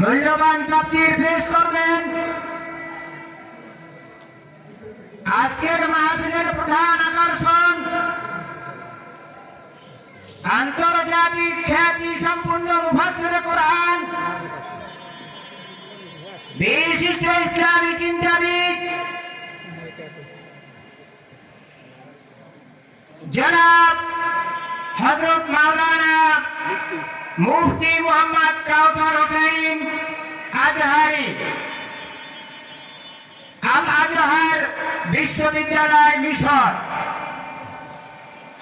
মূল্যবান তাফসীর পেশ করবেন আজকের মাহফিলের প্রধান আকর্ষণ আন্তর্জাতিক খ্যাতি সম্পূর্ণ মুফাসসিরে কোরআন বিশিষ্ট ইসলামী চিন্তাবিদ জনাব হযরত মাওলানা মুফতি মুহাম্মদ কাউসার হোসেন আজহারি আল আজহার বিশ্ববিদ্যালয় মিশর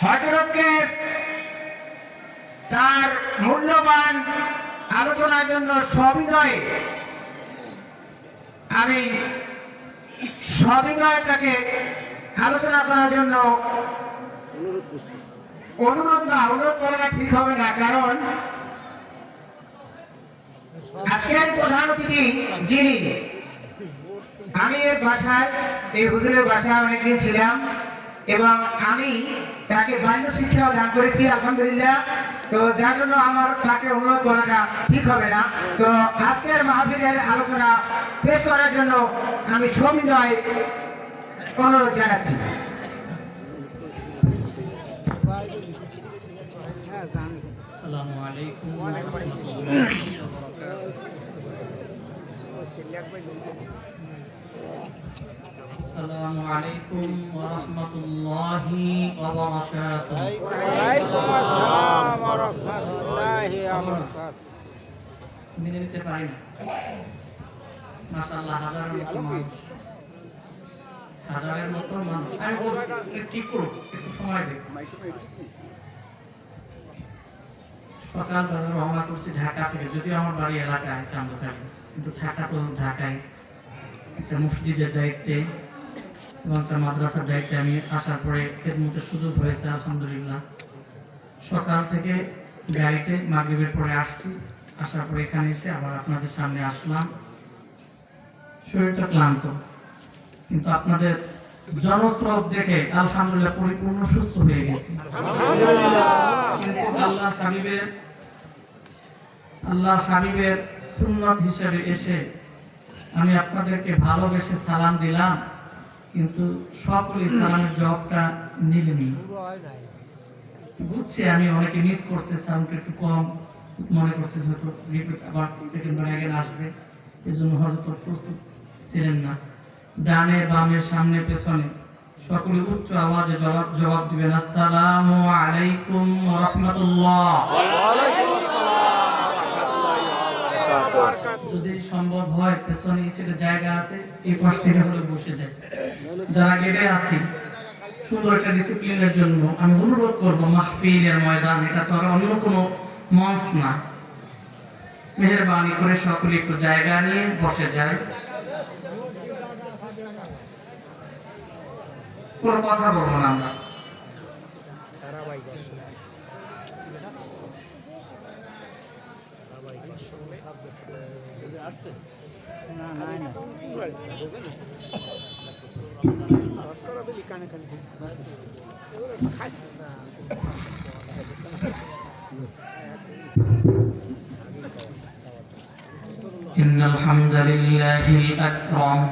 হযরতকে তার মূল্যবান আলোচনার জন্য সবিনয়ে আমি তাকে আলোচনা করার জন্য অনুরোধ করা ঠিক হবে না, কারণ আজকের প্রধান অতিথি যিনি, আমি এই হুজুরের বাসায় অনেকদিন ছিলাম এবং আমি তাকে বাল্য শিক্ষাও দান করেছি আলহামদুলিল্লাহ। তো যার জন্য আমার তাকে অনুরোধ করাটা ঠিক হবে না। তো আজকের মাহফিলের আলোচনা পেশ করার জন্য আমি সবিনয় অনুরোধ জানাচ্ছি। আসসালামু আলাইকুম আসসালামু আলাইকুম ওয়া রাহমাতুল্লাহি ওয়া বারাকাতুহু। ওয়ালাইকুম আসসালাম ওয়া রাহমাতুল্লাহি ওয়া বারাকাতুহু। মেনে নিতে পারি না। মাশাআল্লাহ, হাজারের মতো মানুষ। আমি বলছি ঠিক করো, একটু সময় দেব। সকালবেলা রওনা করছি ঢাকা থেকে, যদিও আমার বাড়ি এলাকায় চান্দখালী, কিন্তু ঢাকা তো ঢাকায় একটা মসজিদের দায়িত্বে এবং একটা মাদ্রাসার দায়িত্বে আমি আসার পরে খেদমতের সুযোগ হয়েছে আলহামদুলিল্লাহ। সকাল থেকে গাড়িতে মাগরিবের পরে আসছি, আসার পরে এখানে এসে আবার আপনাদের সামনে আসলাম। শরীরটা ক্লান্ত, কিন্তু আপনাদের জনস্রোত দেখে আলহামদুলিল্লাহ পরিপূর্ণ সুস্থ হয়ে গেছি। কিন্তু আল্লাহ হাবিবের সুন্নাত হিসেবে এসে আমি আপনাদেরকে ভালোবেসে সালাম দিলাম, কিন্তু সকলেই সালামের জবাবটা নিলেনি। বুঝছি আমি অনেকে মিস করছে, সাউন্ডটা একটু কম মনে করছে, হয়তো রিপিট আবার সেকেন্ড বার আগে আসবে, এই জন্য হয়তো প্রস্তুত ছিলেন না। ডানে বামে সামনে পেছনে সকলে উচ্চ আওয়াজে জবাব দিবেন, আসসালামু আলাইকুম ওয়া রাহমাতুল্লাহ। যদি সম্ভব হয় পেছনে নিচে জায়গা আছে, এই পাশ থেকে হলে বসে যায়। যারা গেটে আছি সুন্দর একটা ডিসিপ্লিনের জন্য আমি অনুরোধ করবো, মাহফিলের ময়দান, এটা তো আর অন্য কোনো মঞ্চ না। মেহেরবানি করে সকলে একটু জায়গা নিয়ে বসে যায়। কোনো কথা বলবো না আমরা। إن الحمد لله الأكرم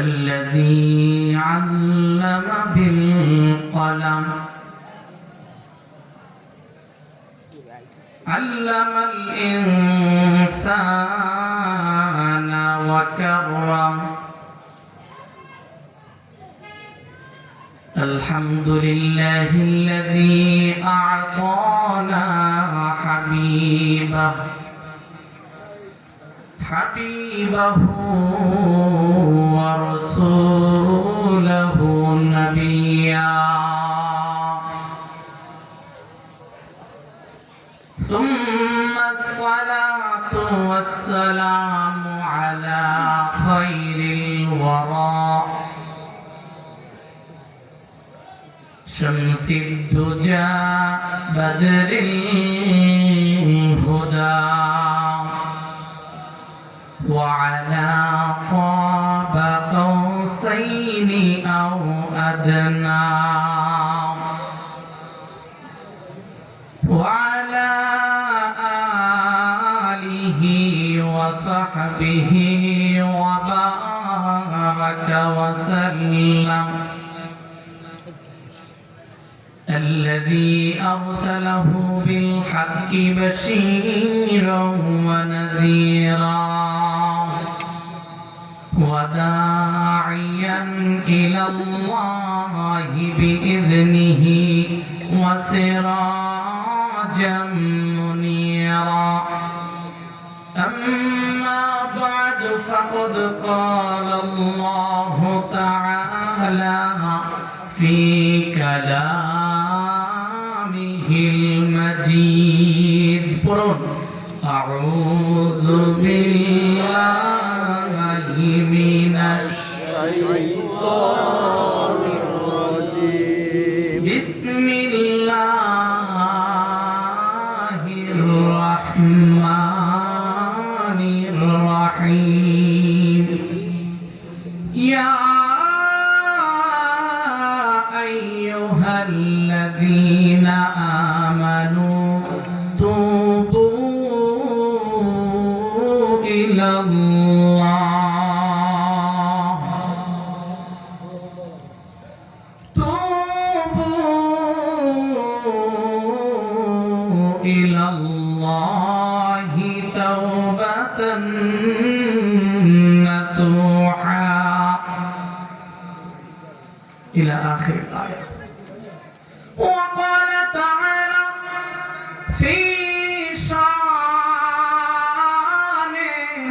الذي علم بالقلم علم الإنسان وكرم الحمد لله الذي أعطانا حبيبه ورسوله نبيا ثم الصلاة والسلام على خير الورى شمس الدجى بدر الهدى وعلى قاب قوسين أو أدنى وعلى وصحبه وبارك وسلم الذي أرسله بالحق بشيرا ونذيرا وداعيا إلى الله بإذنه وسراجا منيرا أما بعد فقد قال الله تعالى في كلامه المجيد أعوذ بالله من الشيطان الرجيم بسم الله الرحمن الرحيم يا أيها الذين آمنوا توبوا إلى الله توبوا إلى الله توبة نصوحا إلى آخر الآية. وقال تعالى في شان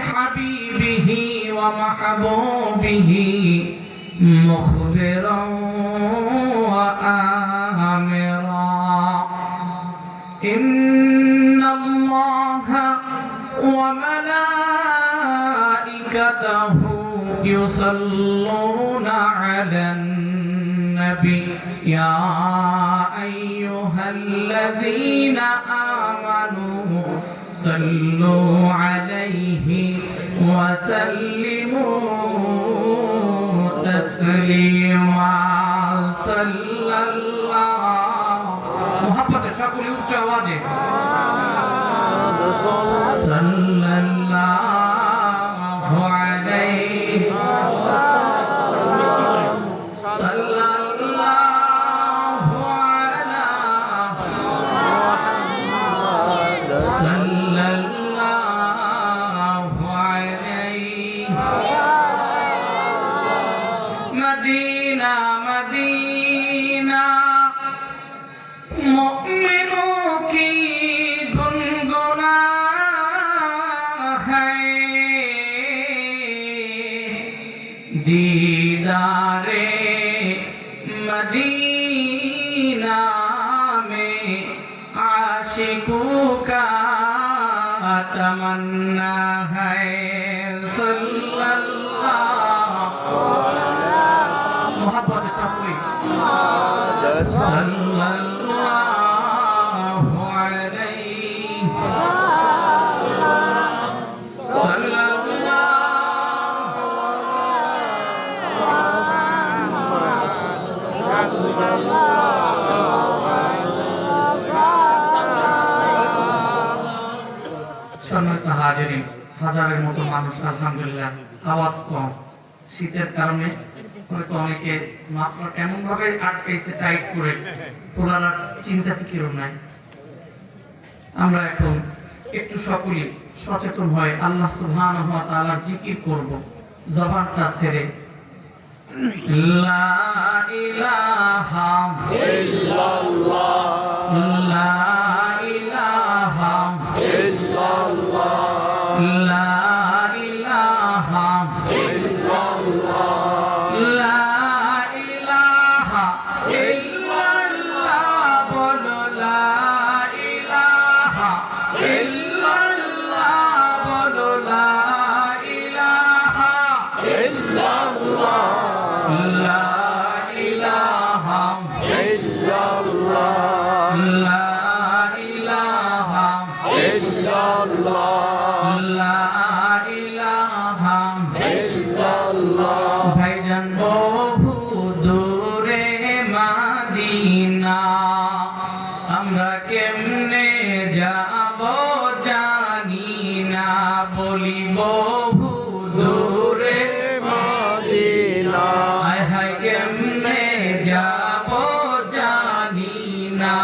حبيبه ومحبوبه مخبرا وآمرا إن الله وملائكته يصلون على النبي يا أيها الذين آمنوا صلوا عليه وسلموا تسليما صلى الله محبت شكل উচ্চ আওয়াজে صلى الله عليه صلى الله على صلى الله عليه مدینہ مدینہ مومنوں کی گنگنا ہے دیدارے مدینہ میں عاشقوں کا تمنا ہے صلی اللہ محبت سبھی صلی اللہ علیہ صلی সম্মানিত হাজিরিন, হাজারের মতো মানুষ আলহামদুলিল্লাহ আওয়াজ কম, শীতের কারণে হয়তো অনেকে মাত্রা এমন ভাবে আটকাইছে টাইট করে, তোলার চিন্তা ফিকিরও নাই। আমরা এখন একটু সকলেই সচেতন হয়ে আল্লাহ সুবহানাহু ওয়া তাআলার জিকির করব, জবানটা ছেড়ে লা ইলাহা ইল্লাল্লাহ লা ইলাহা ইল্লাল্লাহ লা ইলাহা ইল্লাল্লাহ লা ইলাহা ইল্লাল্লাহ বলো লা ইলাহা ইল্লাল্লাহ বলো লা ইলাহা ইল্লাল্লাহ লা ইলাহা ইল্লাল্লাহ লা ইলাহা ইল্লাল্লাহ লা ইলাহা ইল্লাল্লাহ। ভাইজান বহু দূরে মদিনা, আমরা কেমনে যাব জানি না। বলি বহু দূরে মদিনা হায় হায় কেমনে যাব জানি না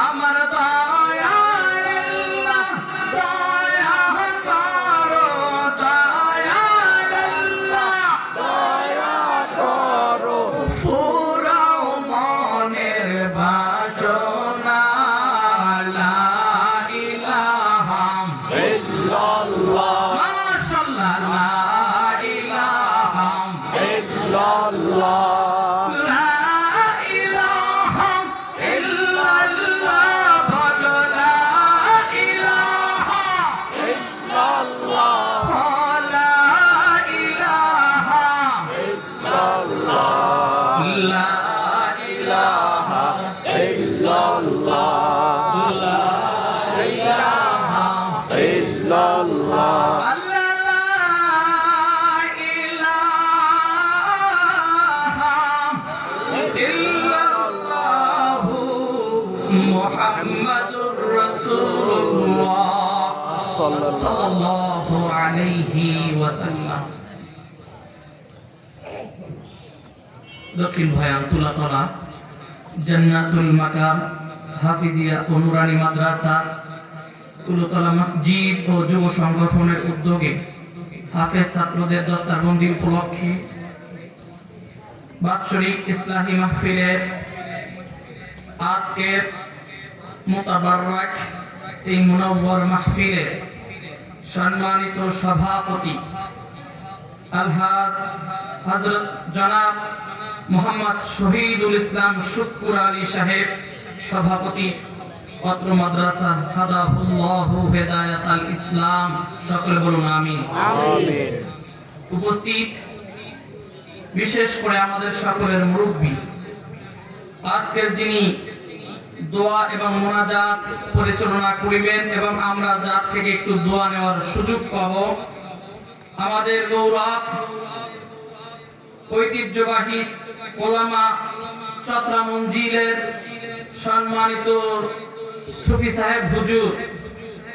আমার দয়াল আল্লাহ দয়া করো দয়াল আল্লাহ দয়া করো ফুরাও মনের বাসনা লা ইলাহা ইল্লাল্লাহ মাশাআল্লাহ লা ইলাহা ইল্লাল্লাহ লা ইলাহা ইল্লাল্লাহ বলো লা ইলাহা ইল্লাল্লাহ লা ইলাহা ইল্লাল্লাহ লা ইলাহা ইল্লাল্লাহ লা ইলাহা ইল্লাল্লাহ আল্লাহ লা ইলাহা ইল্লাল্লাহু মুহাম্মাদুর রাসূলুল্লাহ সাল্লাল্লাহু আলাইহি ওয়াসাল্লাম। দক্ষিণ ভয়ান তুলাতলা জান্নাতুল মাকাম হাফিজিয়া ও নুরানি মাদ্রাসা তুলাতলা মসজিদ ও যুব সংগঠনের উদ্যোগে হাফেজ ছাত্রদের দস্তারবন্দি উপলক্ষে বাৎসরিক ইসলামী মাহফিলের আজকের মুতাবাররাক এই মুনাওয়ার মাহফিলের সম্মানিত সভাপতি আলহাজ হযরত জনাব মোহাম্মদ শহীদুল ইসলাম শুক্কুর আলী সাহেব সভাপতি অত্র মাদ্রাসা হাদাহুল্লাহু হেদায়াতাল ইসলাম সকলে বলুন আমিন। আমিন উপস্থিত বিশেষ করে আমাদের সকলের মুরব্বী আজকের যিনি দোয়া এবং মোনাজাত পরিচালনা করিবেন এবং আমরা যার থেকে একটু দোয়া নেওয়ার সুযোগ পাব আমাদের গৌরব ঐতিহ্যবাহী ওলামা চতরা মঞ্জিলের সম্মানিত সুফি সাহেব হুজুর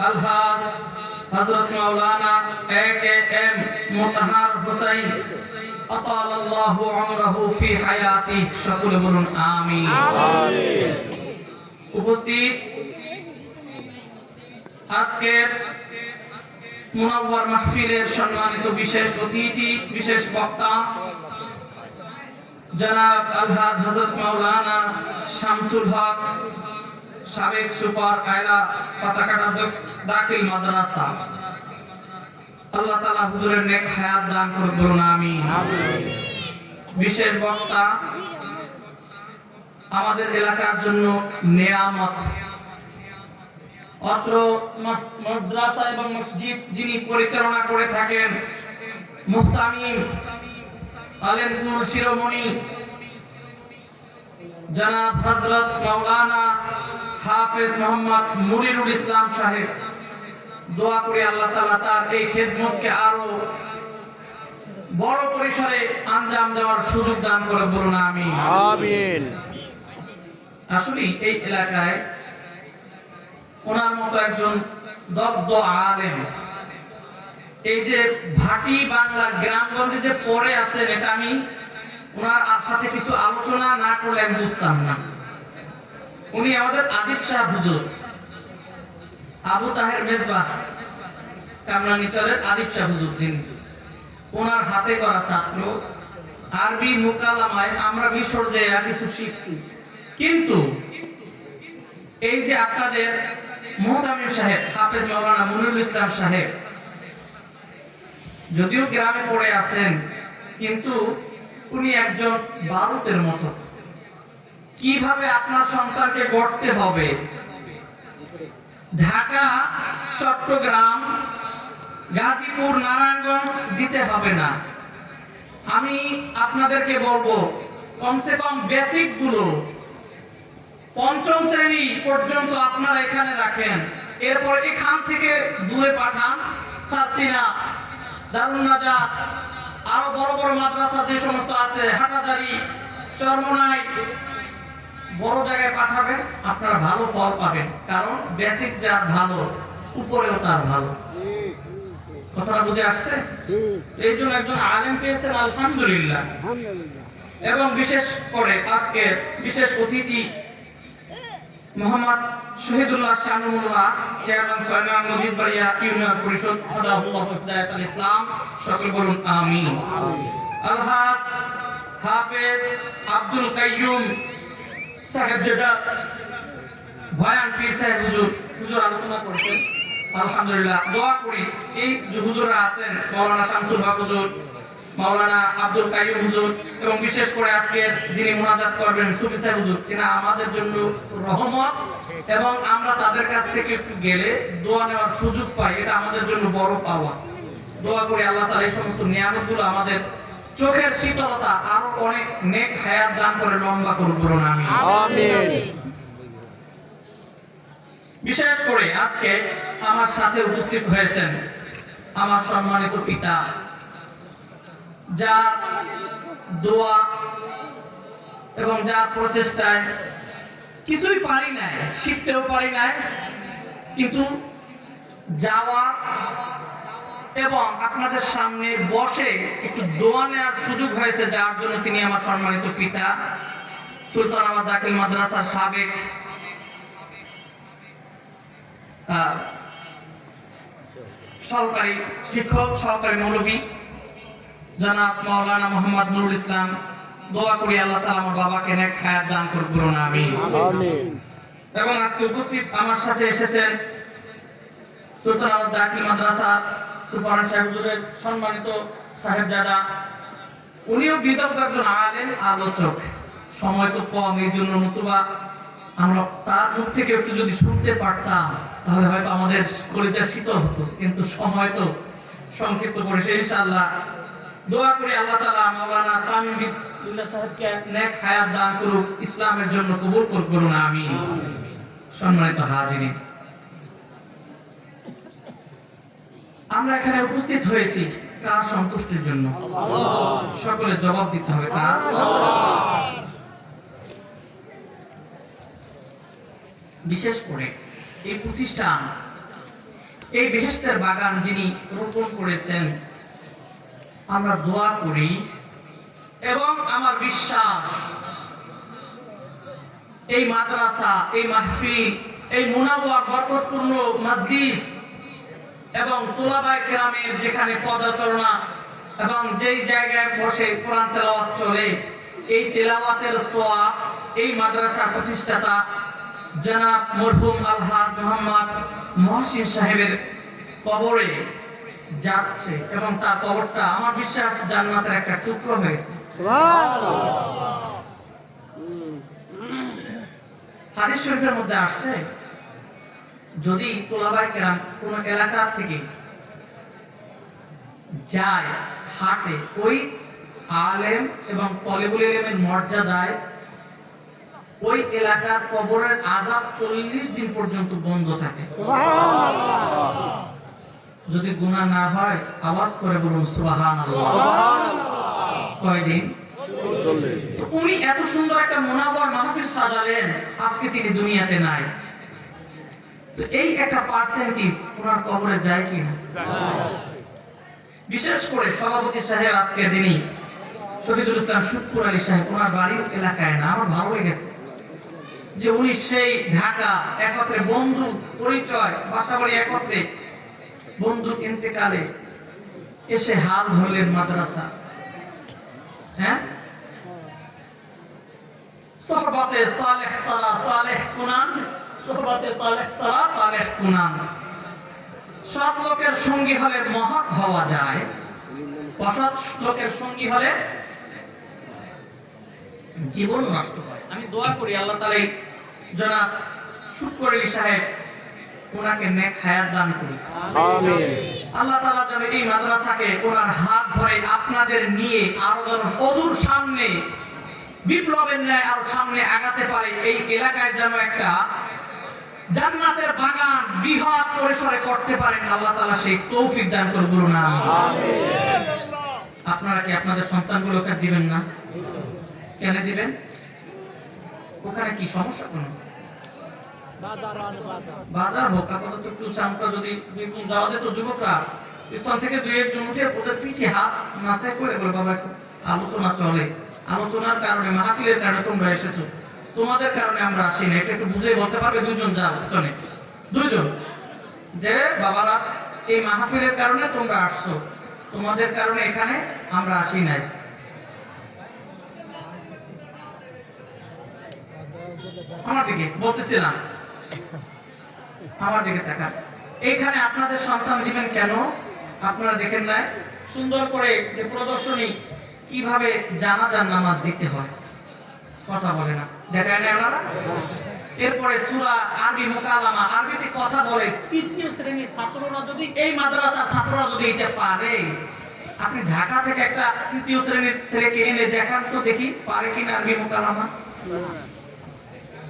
আলহাজ হযরত মাওলানা এ.কে.এম মুতাহার হোসেন আতালাল্লাহু উমরাহু ফি হায়াতি সকলে বলুন আমিন। আমিন উপস্থিত আজকের মুনাওয়ার মাহফিলের সম্মানিত বিশেষ অতিথি বিশেষ বক্তা জনাব আলহাজ হযরত মাওলানা শামসুল হক সাবেক সুপার আয়লা পাতাকাটা দাখিল মাদ্রাসা আল্লাহ তাআলা হুজুরের নেক হায়াত দান করুন বলুন আমিন। বিশেষ বক্তা আমাদের এলাকার জন্য নেয়ামত অত্র মাদ্রাসা এবং মসজিদ যিনি পরিচালনা করে থাকেন মুহতামিম আলেমপুর শিরোমণি জনাব হযরত মাওলানা হাফেজ মোহাম্মদ মুনিরুল ইসলাম সাহেব দোয়া করি আল্লাহ তাআলা তার এই খেদমতকে আরো বড় পরিসরে আঞ্জাম দেওয়ার সুযোগ দান করে বলুন আমিন। আমিন আসলে এই এলাকায় ওনার মতো একজন দগ্ধ আলেম এই যে ভাটি বাংলা গ্রামগঞ্জে যে পড়ে আছেন এটা আমি ওনার সাথে কিছু আলোচনা না করলে আমি বুঝতাম না। উনি আমাদের আদিব শাহ হুজুর আবু তাহের মেজবাহ কামরানীচরের আদিব শাহ হুজুর যিনি ওনার হাতে করা ছাত্র আরবি মুকালামায় আমরা মিশর যে কিছু শিখছি কিন্তু এই যে আপনাদের মুহতামিম সাহেব হাফেজ মাওলানা মুনিরুল ইসলাম সাহেব যদিও গ্রামে পড়ে আছেন কিন্তু উনি একজন বারুদের মতো কিভাবে আপনার সন্তানকে গড়তে হবে ঢাকা চট্টগ্রাম গাজীপুর নারায়ণগঞ্জ দিতে হবে না। আমি আপনাদেরকে বলবো কমসে কম বেসিক গুলো পঞ্চম শ্রেণী পর্যন্ত আপনারা এখানে রাখেন, এরপর এখান থেকে দূরে পাঠান সাতসিনা দারুন নাজাত আরো বড় বড় মাদ্রাসা যে সমস্ত আছে হাটাজারি চরমনাই বড় জায়গায় পাঠাবেন, আপনারা ভালো ফল পাবেন। কারণ বেসিক যার ভালো উপরেও তার ভালো। কথাটা বুঝে আসছে? এই জন্য একজন আলেম পেয়েছেন, আলহামদুলিল্লাহ। এবং বিশেষ করে আজকে বিশেষ অতিথি মোহাম্মদ শহীদুল্লাহ শানুল্লাহ, চেয়ারম্যান সৈয়দ মজিদ বাড়িয়া ইউনিয়ন পরিষদ, হাদাহুল্লাহ হিদায়াতুল ইসলাম, সকল বলুন আমিন। আলহাজ হাফেজ আব্দুল কাইয়ুম সাহেব যেটা ভয়ান পীর সাহেব হুজুর আলোচনা করছেন, আলহামদুলিল্লাহ। দোয়া করি এই যে হুজুররা আছেন, মাওলানা শামসুল হক হুজুর, মাওলানা আব্দুল কাইয়ুম হুজুর, এবং বিশেষ করে আজকে যিনি মুনাজাত করবেন সুফি সাহেব হুজুর, এরা আমাদের জন্য রহমত, এবং আমরা তাদের কাছ থেকে একটু গেলে দোয়া নেওয়ার সুযোগ পাই, এটা আমাদের জন্য বড় পাওয়া। দোয়া করি আল্লাহ তাআলা এই সমস্ত নিয়ামতগুলো আমাদের চোখের শীতলতা আরো অনেক নেক হায়াত দান করে লম্বা করুক, বলুন আমিন। আমিন। বিশেষ করে আজকে আমার সাথে উপস্থিত হয়েছেন আমার সম্মানিত পিতা, যার দোয়া এবং যার প্রচেষ্টায় কিছুই পারি নাই, শিখতেও পারি নাই, কিন্তু যাওয়া এবং আপনাদের সামনে বসে একটু দোয়া নেওয়ার সুযোগ হয়েছে, যার জন্য তিনি আমার সম্মানিত পিতা সুলতানাবাদ দাখিল মাদ্রাসার সাবেক সহকারী শিক্ষক, সহকারী মৌলভী জনাব মাওলানা মোহাম্মদ নুরুল ইসলাম। দোয়া করি আল্লাহ তাআলা আমার বাবাকে নেক হায়াত দান করুক, বলুন আমিন। আমিন। এবং আজকে উপস্থিত আমার সাথে এসেছেন সুলতানাবাদ দাখিল মাদ্রাসা সুপারিনটেন্ডেন্ট সাহেব হুজুরের সম্মানিত সাহেবজাদা, উনিও বিদগ্ধ একজন আলেম আলোচক। সময় তো কম, এই জন্য নতুবা আমরা তার মুখ থেকে একটু যদি শুনতে পারতাম তাহলে হয়তো আমাদের কলিজা শীতল হতো, কিন্তু সময় তো সংক্ষিপ্ত করেছে। ইনশাআল্লাহ দোয়া করি আল্লাহ তাআলা মাওলানা তামিম বিল্লাহ সাহেবকে নেক হায়াত দান করুক, ইসলামের জন্য কবুল করুক, বলুন আমিন। সম্মানিত হাজিরিন, আমরা এখানে উপস্থিত হয়েছি কার সন্তুষ্টির জন্য? সকলে জবাব দিতে হবে, কার? বিশেষ করে এই প্রতিষ্ঠান, এই বেহেশতের বাগান যিনি রোপণ করেছেন, আমরা দোয়া করি এবং আমার বিশ্বাস এই মাদ্রাসা, এই মাহফিল, এই মুনাওয়ার বরকতপূর্ণ মজলিস এবং তোলাবায়ে কেরামের যেখানে পদচারণা এবং যেই জায়গায় বসে কোরআন তেলাওয়াত চলে, এই তেলাওয়াতের সওয়াব এই মাদ্রাসা প্রতিষ্ঠাতা জনাব মরহুম আলহাজ মোহাম্মদ মহসিন সাহেবের কবরে যাচ্ছে, এবং তার কবরটা আমার বিশ্বাস জান্নাতের একটা টুকরো হয়েছে। হাদিস শরীফের মধ্যে আসছে, যদি তোলাবায়ে কেরাম কোন এলাকা থেকে যায় হাটে, ওই আলেম এবং তলেবুল ইলমের মর্যাদায় ওই এলাকার কবরের আযাব 40 দিন পর্যন্ত বন্ধ থাকে। যদি গুনাহ না হয় আওয়াজ করে বলুন সুবহানাল্লাহ। কয়দিন? 40। তো উনি এত সুন্দর একটা মুনাওয়ার মাহফিল সাজালেন, আজকে তিনি দুনিয়াতে নাই, তো এই একটা পার্সেন্টেজ ওনার কবরে যায় কি না? বিশেষ করে সভাপতি সাহেব আজকে যিনি শহীদুল ইসলাম শুক্কুর আলী সাহেব, ওনার বাড়ির এলাকায় না, আমার ভালো লেগেছে যে উনি সেই ঢাকা একত্রে বন্ধু পরিচয়, বাসাবাড়ি একত্রে, বন্ধু ইন্তেকালে এসে হাল ধরলেন মাদ্রাসা। হ্যাঁ, সোহবতে সালেহ তারা সালেহ কুনান, সোহবতে তালেহ তারা তালেহ কুনান। সৎ লোকের সঙ্গী হলে মহৎ হওয়া যায়, অসৎ লোকের সঙ্গী হলে জীবন নষ্ট হয়। আমি দোয়া করি আল্লাহ তাআলা জনাব শুক্কুর আলী সাহেব ওনাকে নেক হায়াত দান করি। আমিন। আল্লাহ তাআলা যেন এই মাদ্রাসাকে ওনার হাত ধরে আপনাদের নিয়ে আরো যেন অদূর সামনে বিপ্লবের ন্যায় আরো সামনে আগাতে পারে, এই এলাকায় যেন একটা জান্নাতের বাগান বৃহৎ পরিসরে করতে পারেন, আল্লাহ তাআলা সেই তৌফিক দান করুন না। আমিন। আপনারা কি আপনাদের সন্তানগুলোকে দিবেন না? কেন দিবেন? ওখানে কি সমস্যা? কোন বাজার হোক, আপাতত একটু সামটা যদি যাওয়া যেত, যুবকরা পিছন থেকে দুই একজন উঠে ওদের পিঠে হাত নাচে করে বলে বাবা একটু আলোচনা চলে, আলোচনার কারণে মাহফিলের কারণে তোমরা এসেছো, তোমাদের কারণে আমরা আসি না, এটা একটু বুঝে বলতে পারবে? দুইজন যা পিছনে দুইজন, যে বাবারা এই মাহফিলের কারণে তোমরা আসছো, তোমাদের কারণে এখানে আমরা আসি নাই। আমার দিকে বলতেছিলাম, আমার দিকে তাকান। এইখানে আপনাদের সন্তান দিবেন কেন? আপনারা দেখেন না সুন্দর করে যে প্রদর্শনী কিভাবে জানাজার নামাজ দিতে হয়, কথা বলে না, দেখায় না আপনারা? এরপরে সূরা আরবি মুকাল্লামা, আরবিতে কথা বলে তৃতীয় শ্রেণীর ছাত্ররা যদি, এই মাদ্রাসার ছাত্ররা যদি এটা পারে, আপনি ঢাকা থেকে একটা তৃতীয় শ্রেণীর ছেলেকে এনে দেখান তো দেখি পারে কিনা আরবি মুকাল্লামা।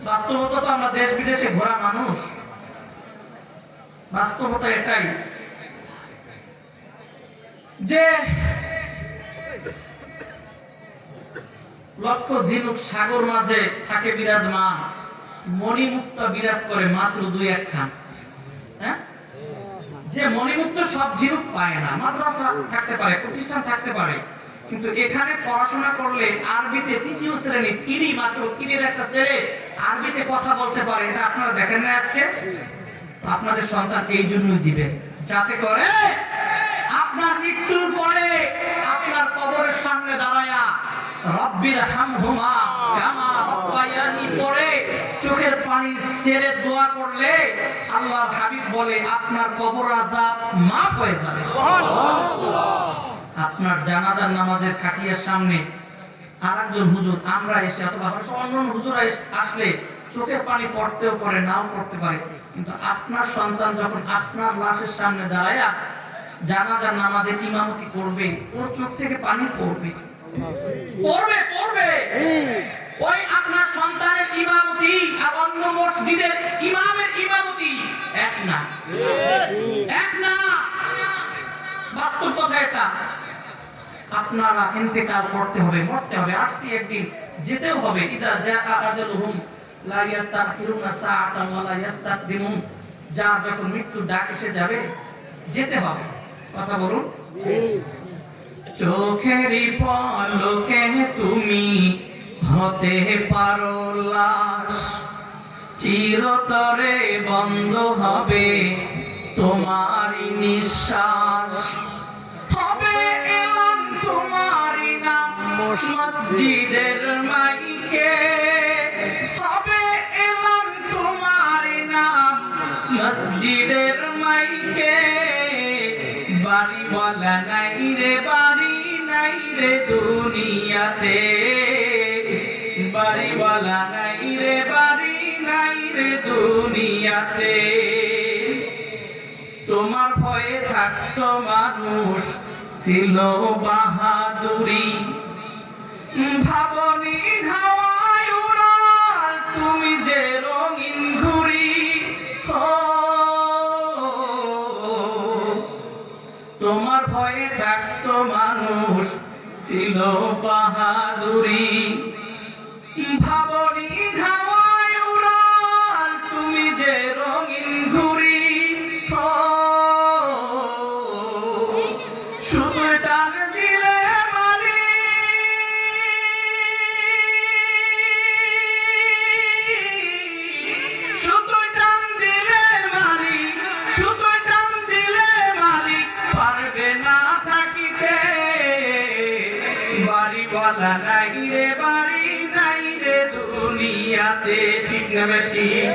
বাস্তবতা তো আমরা দেশ বিদেশে ঘোরা মানুষ, বাস্তবতা এটাই যে লক্ষ ঝিনুক সাগর মাঝে থাকে বিরাজমান, মণিমুক্তা বিরাজ করে মাত্র দুই একখান। হ্যাঁ, যে মণিমুক্ত সব ঝিনুক পায় না। মাদ্রাসা থাকতে পারে, প্রতিষ্ঠান থাকতে পারে, কিন্তু এখানে পড়াশোনা করলে আরবিতে তৃতীয় শ্রেণী থ্রি, মাত্র থ্রির একটা ছেলে আরবিতে কথা বলতে পারে, এটা আপনারা দেখেন না আজকে? তো আপনাদের সন্তান এই জন্যই দিবেন, যাতে করে আপনার মৃত্যুর পরে আপনার কবরের সামনে দাঁড়ায়া রব্বির হামহুমা কামা রাব্বায়ানি পড়ে চোখের পানি ছেড়ে দোয়া করলে আল্লাহর হাবিব বলে আপনার কবর আযাব মাফ হয়ে যাবে। সুবহানাল্লাহ। আপনার জানাজার নামাজের খাটিয়ার সামনে আরেকজন হুজুর আমরা এসে অথবা অন্য হুজুরা আসলে চোখের পানি পড়তেও পারে, নাও পড়তে পারে, কিন্তু আপনার সন্তান যখন আপনার লাশের সামনে দাঁড়ায় জানাজার নামাজের ইমামতি করবে, ওর চোখ থেকে পানি পড়বে, পড়বে পড়বে। ওই আপনার সন্তানের ইমামতি আর অন্য মসজিদের ইমামের ইমামতি এক না, এক না, বাস্তব কথা এটা। আপনারা ইন্তেকাল করতে হবে, মরতে হবে, আসছি একদিন, যেতেও হবে। ইদা জাআ আজালুহুম লা ইস্তাখিরুনা সাআতান ওয়া লা ইস্তাকদিমুন, যার যখন মৃত্যুর ডাক এসে যাবে যেতে হবে। কথা বলুন। চোখেরই পলকে তুমি হতে পারো লাশ, চিরতরে বন্ধ হবে তোমারই নিঃশ্বাস, হবে এলান তোমারই নাম মসজিদের মাইকে, হবে এলান তোমারই নাম মসজিদের মাইকে, বাড়িওয়ালা নাই রে বাড়ি নাই রে দুনিয়াতে, বাড়িওয়ালা নাই রে বাড়ি নাই রে দুনিয়াতে। তোমার ভয়ে থাকতো মানুষ ছিল বাহাদুরি, ভাবনি ধাওয়ায় উড়াল তুমি যে রঙিন ঘুড়ি। তোমার ভয়ে থাকতো মানুষ ছিল বাহাদুরি, ভাবনি ধাওয়ায় উড়াল তুমি যে রঙিন ঘুড়ি। শুধু টান দিলে মালি, শুধু টান দিলে মালি, শুধু টান দিলে মালিক পারবে না থাকিতে, বাড়িওয়ালা নাই রে বাড়ি নাই রে দুনিয়াতে। ঠিক না ঠিক?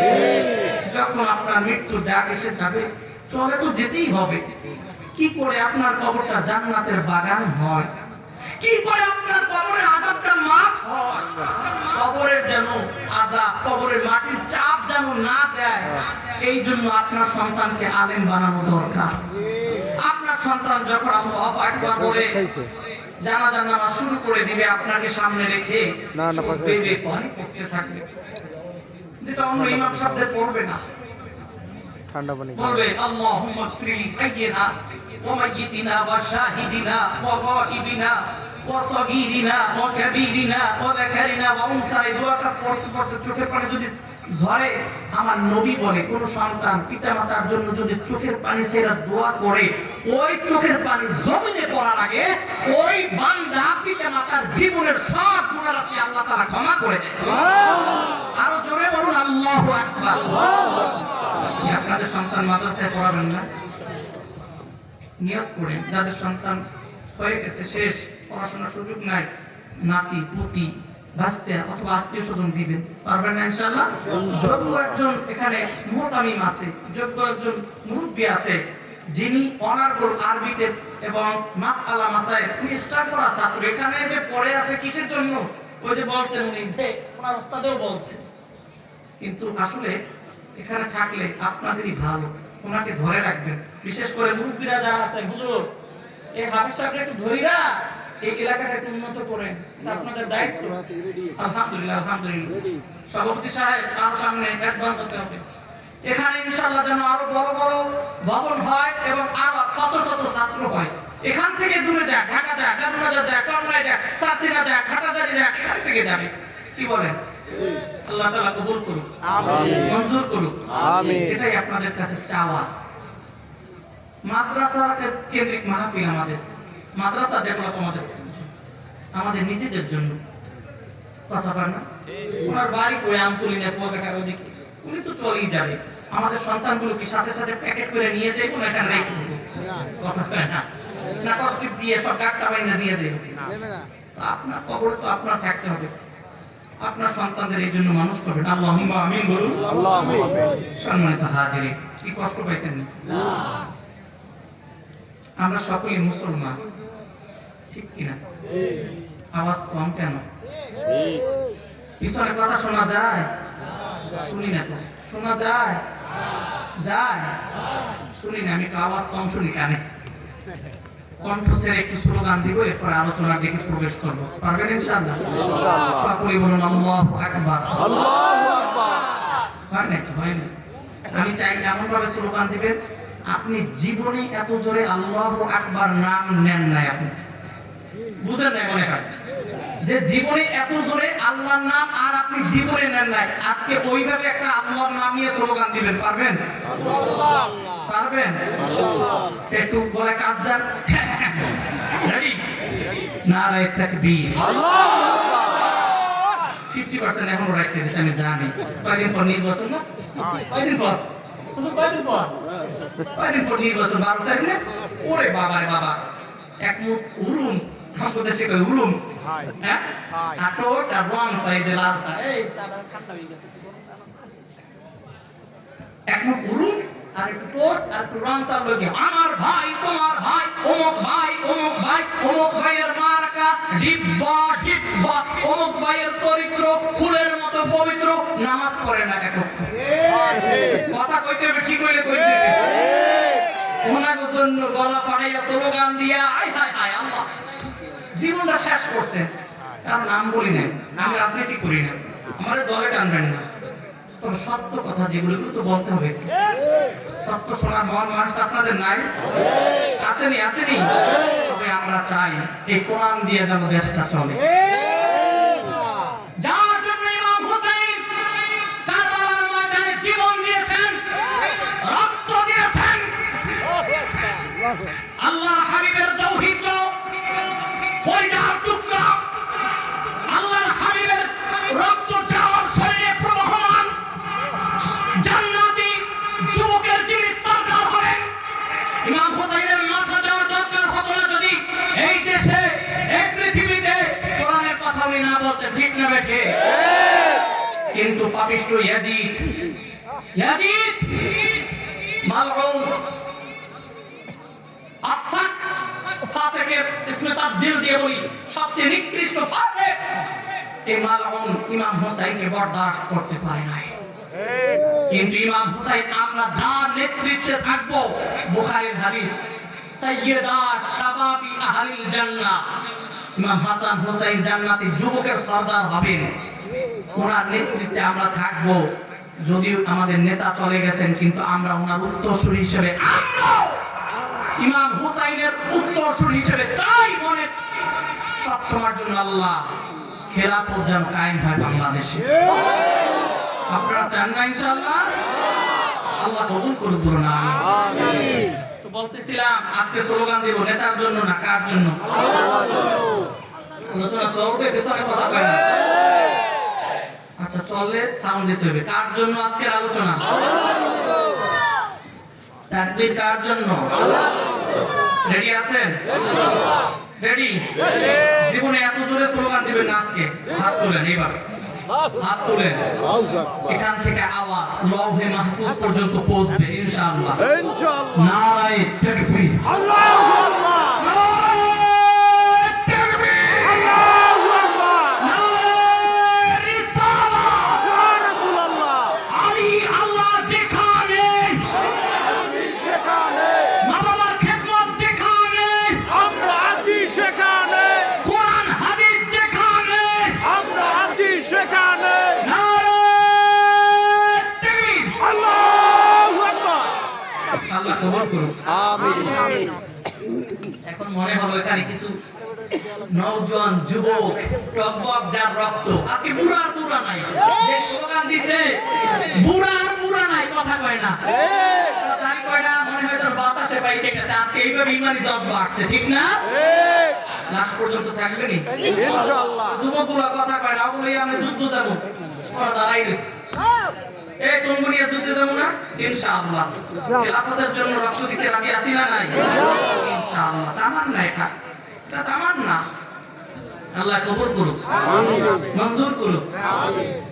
যখন আপনার মৃত্যুর ডাক এসে যাবে চলে তো যেতেই হবে। কি করে আপনার কবরটা জান্নাতের বাগান হয়, কি করে আপনার কবরের আযাবটা মাফ হয়, কবরের যেন আযাব, কবরের মাটির চাপ যেন না দেয়, এই জন্য আপনার সন্তানকে আলেম বানানো দরকার। আপনার সন্তান যখন আল্লাহু আকবার বলে জানাজার নামাজ শুরু করে দিবে, আপনাকে সামনে রেখে পানি পড়তে থাকবে, যেটা অন্য ইমাম সাহেবদের পড়বে না। ঠান্ডা পানি বলবে আল্লাহুম্মা গফিরলি হাইয়িনা ওয়া মাইয়িতিনা ওয়া শাহিদিনা ওয়া গায়িবিনা ওয়া সগীরিনা ওয়া কাবীরিনা ওয়া যাকারিনা ওয়া উনসা। এই দোয়াটা পড়তে পড়তে চোখের পানি যদি ঝরে আমার নবী বলে কোন সন্তান পিতামাতার জন্য যদি চোখের পানি ছেড়ে দোয়া করে ওই চোখের পানি জমিনে পড়ার আগে ওই বান্দা পিতামাতার জীবনের সব গুনাহরাশি আল্লাহ তাআলা ক্ষমা করে দেয়। আরো জোরে বলুন আল্লাহু আকবার। আপনাদের সন্তান মাদ্রাসায় পড়াবেন না, নিয়ত করেন যাদের সন্তান হয়ে গেছে শেষ, পড়াশোনার সুযোগ নাই, নাতি পুতি ভাস্তে অথবা আত্মীয় স্বজন দিবেন, পারবেন না ইনশাআল্লাহ? যোগ্য একজন এখানে মুহতামিম আছে, যোগ্য একজন মুরব্বী আছে যিনি অনার্গল আরবিতে এবং মাসআলা মাসাইল স্টার্ট করা ছাত্র, এখানে যে পড়ে আছে কিসের জন্য? ওই যে বলছেন উনি যে ওনার ওস্তাদেও বলছে, কিন্তু আসলে এখানে থাকলে আপনাদেরই ভালো, ওনাকে ধরে রাখবেন। বিশেষ করে মুরব্বীরা যারা আছেন, হুজুর এই হাফেজ সাহেবরা একটু ধইরা এই এলাকাটা একটু উন্নত করেন, এটা আপনাদের দায়িত্ব। আলহামদুলিল্লাহ আলহামদুলিল্লাহ। সভাপতি সাহেব তার সামনে অ্যাডভান্স হতে হবে। এখানে ইনশাআল্লাহ যেন আরো বড় বড় ভবন হয় এবং আরো শত শত ছাত্র হয়। এখান থেকে দূরে যায়, ঢাকা যায়, গাজীবাজার যায়, চট্টগ্রাম যায়, সাসিনা যায়, ঘাটাজারি যায়, এখান থেকে যাবে। কি বলেন? আল্লাহ তাআলা কবুল করুক, আমিন, মঞ্জুর করুক, আমিন। এটাই আপনাদের কাছে চাওয়া। মাদ্রাসা কেন্দ্রিক মাহফিল আমাদের, মাদ্রাসা ডেভেলপ আমাদের নিজেদের জন্য। কথা বলেন না? ওনার বাড়ি কই আমতুলিনে কুয়াকাটার ওদিকে, উনি তো চলেই যাবে। আমাদের সন্তানগুলো কি সাথে সাথে প্যাকেট করে নিয়ে যাই কোন এখানে রেখে দেব? কথা বলেন না? না কষ্ট দিয়ে সব ডাক্তার বাইনা নিয়ে যাই? আপনার কবরে তো আপনার থাকতে হবে, আপনার সন্তানদের এই জন্য মানুষ করবেন। আল্লাহুম্মা আমিন বলুন। আল্লাহুম্মা আমিন। সম্মানিত হাজিরিন, কি কষ্ট পাইছেন না? আমরা সকলেই মুসলমান, ঠিক কিনা? আওয়াজ কম কেন? পিছনে কথা শোনা যায়? শুনি না তো। শোনা যায়? যায়? শুনি না। আমি তো আওয়াজ কম শুনি কানে। কণ্ঠ ছেড়ে একটু স্লোগান দিব, এরপর আলোচনার দিকে প্রবেশ করব। পারবেন ইনশাআল্লাহ? সকলেই বলুন আল্লাহু আকবার। আল্লাহু আকবার। পারেন? একটু হয় না? আমি চাই এমন ভাবে স্লোগান দিবেন আপনি জীবনে এত জোরে আল্লাহু আকবার নাম নেন নাই, আপনি বুঝেন নাই মনে হয় যে জীবনে এত জোরে আল্লাহর নাম আর আপনি জীবনে নেন নাই। আজকে ওইভাবে একটা আল্লাহর নাম নিয়ে স্লোগান দিবেন, পারবেন? পারবেন? একটু গলায় কাজ দেন। রেডি? নারায়ে তাকবীর। আল্লাহু আকবার। 50% এখনো রাখতে দিয়েছে, আমি জানি। কয়দিন পর নির্বাচন না? কয়দিন পর? কয়দিন পর? কয়দিন পর নির্বাচন? 12 তারিখ না? ওরে বাবা রে বাবা, এক মুখ উলুম, আমাদের দেশে কই উলুম, হ্যাঁ, আটোট আর রং সাইজে লাল চা, এই চাটা ঠান্ডা হয়ে গেছে, এক মুখ উলুম আর একটু টোস্ট আর একটু রং চা বলে আমার ভাই তোমার ভাই অমুক ভাই অমুক ভাই অমুক ভাইয়ের মার্কা ডিব্বা ডিব্বা, অমুক ভাইয়ের চরিত্র ফুলের মতো পবিত্র, নামাজ পড়ে না একত্র। কথা কইতে হবে, ঠিক হইলে কইতে ওনার জন্য গলা ফাটাইয়া স্লোগান দিয়া আয় হায় হায় আল্লাহ জীবনটা শেষ করছে। তার নাম বলি না, আমি রাজনীতি করি না, আমার দলে টানবেন না, তবে সত্য কথা যেগুলো তো বলতে হবে। সত্য শোনার মহান মানুষ আপনাদের নাই? আসেনি? আসেনি? তবে আমরা চাই এই কোরআন দিয়ে যেন দেশটা চলে। যার জন্য ইমাম হুসাইন কারবালার ময়দানে জীবন দিয়েছেন, রক্ত দিয়েছেন। আল্লাহ হাবিবের তাওহীদ কলিজার টুকরা, আল্লাহর হাবিবের রক্ত যাওয়ার শরীরে প্রবহমান জান্নাতি যুবকের যিনি সরদার হলেন, ইমাম হুসাইনের মাথা দেওয়ার দরকার হতো না যদি এই দেশে এই পৃথিবীতে কোরআনের কথা উনি না বলতে, ঠিক না বেঠে? কিন্তু পাপিষ্ঠ ইয়াজিদ, ইয়াজিদ মালউন আফসাক ফাসিকের ইসমে তাবদীল দিয়ে বলি সবচেয়ে নিকৃষ্ট ফাসিক, এই মালউন ইমাম হুসাইনকে বরদাশত করতে পারে নাই। কিন্তু ইমাম হুসাইন আমরা যার নেতৃত্বে থাকবো, বুখারীর হাদিস সাইয়্যিদা শাবাবি আহলিল জান্নাহ, ইমাম হাসান হুসাইন জান্নাতি যুবকের সরদার হবেন, ওনার নেতৃত্বে আমরা থাকবো। যদিও আমাদের নেতা চলে গেছেন, কিন্তু আমরা ওনার উত্তরসূরি হিসেবে, আমরা ইমাম হুসাইনের উত্তরসূরি হিসেবে চাই মনে সব সময়ের জন্য আল্লাহ খেলাফত যেন কায়েম হয় বাংলাদেশে। আপনারা চান না ইনশাআল্লাহ? আল্লাহ কবুল করুক বলুন আমিন। তো বলতেছিলাম আজকে স্লোগান দিব নেতার জন্য না কার জন্য? আলোচনা চলবে, পেছনে কথা কয় না। আচ্ছা চললে সাউন্ড দিতে হবে। কার জন্য আজকের আলোচনা? তাকবীর কার জন্য? রেডি আছেন? রেডি? জীবনে এত জোরে স্লোগান দিবেন না আজকে। হাত তোলেন এবার, হাত তোলেন। এখান থেকে আওয়াজ লৌহে মাহফুজ পর্যন্ত পৌঁছবে ইনশাআল্লাহ। নারায়ে তাকবীর, আল্লাহু আকবার, নারায়ে তাকবীর, আল্লাহু আকবার, নারায়ে রিসালাত, ইয়া রাসূলুল্লাহ। আলী আল্লাহ যেখানে, সেখানে মা বাবার খেদমত যেখানে, আমরা আছি সেখানে। কোরআন হাদিস যেখানে, আমরা আছি সেখানে। নারায়ে তাকবীর, আল্লাহু আকবার। আল্লাহ কবুল করুন আমিন। এখন মনে হলো এখানে কিছু নওজোয়ান যুবক টকবক যার রক্ত আজকে বুড়ার বুড়া নাই, যে স্লোগান দিছে বুড়ার নাই, কথা কয় না, তাই কয় না, মনে হয় তোর বাতাসে বাইকে গেছে। আজকে এইভাবে ইমানি জজবা আসছে, ঠিক না? লাস্ট পর্যন্ত থাকবে নি ইনশাআল্লাহ। যুবকগুলো কথা কয় না, ওগুলো আমরা যুদ্ধ যাব, ওরা দাঁড়াই গেছে। এই তোমরা নিয়ে যুদ্ধে যাব না ইনশাআল্লাহ। খেলাফতের জন্য রক্ত দিতে রাজি আছি না নাই ইনশাআল্লাহ। তামান্না, এটা তামান্না। আল্লাহ কবুল করুক, মঞ্জুর করুক।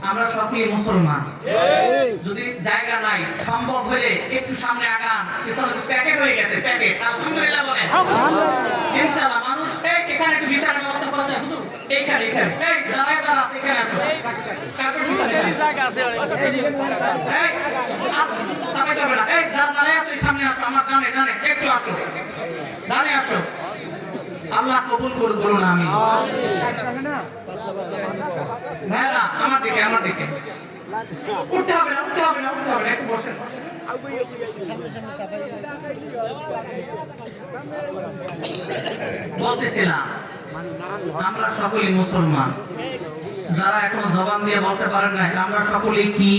আমরা সকলেই মুসলমান। যদি জায়গা নাই, সম্ভব হলে একটু সামনে আগান। পিছনে প্যাকেট হয়ে গেছে, প্যাকেট। আলহামদুলিল্লাহ বলেন ইনশাআল্লাহ। মানুষ এখানে একটু বিচার ব্যবস্থা করা যায় হুজুর, এইখানে এই দাঁড়ায় আছে, এখানে আসো। কার্পেট পিছনে জায়গা আছে, এই চাপে যাবে না। এই দাঁড়ায় আছো, সামনে আসো, আমার ডানে ডানে একটু আসো, ডানে আসো। আল্লাহ কবুল করুন বলুন আমিন। ভাইরা আমার দিকে, আমার দিকে উঠতে হবে না, উঠতে হবে না, উঠতে হবে না, একটু বসেন। বলতেছিলাম আমরা সকলেই মুসলমান। যারা এখনো জবান দিয়ে বলতে পারেন না আমরা সকলেই কি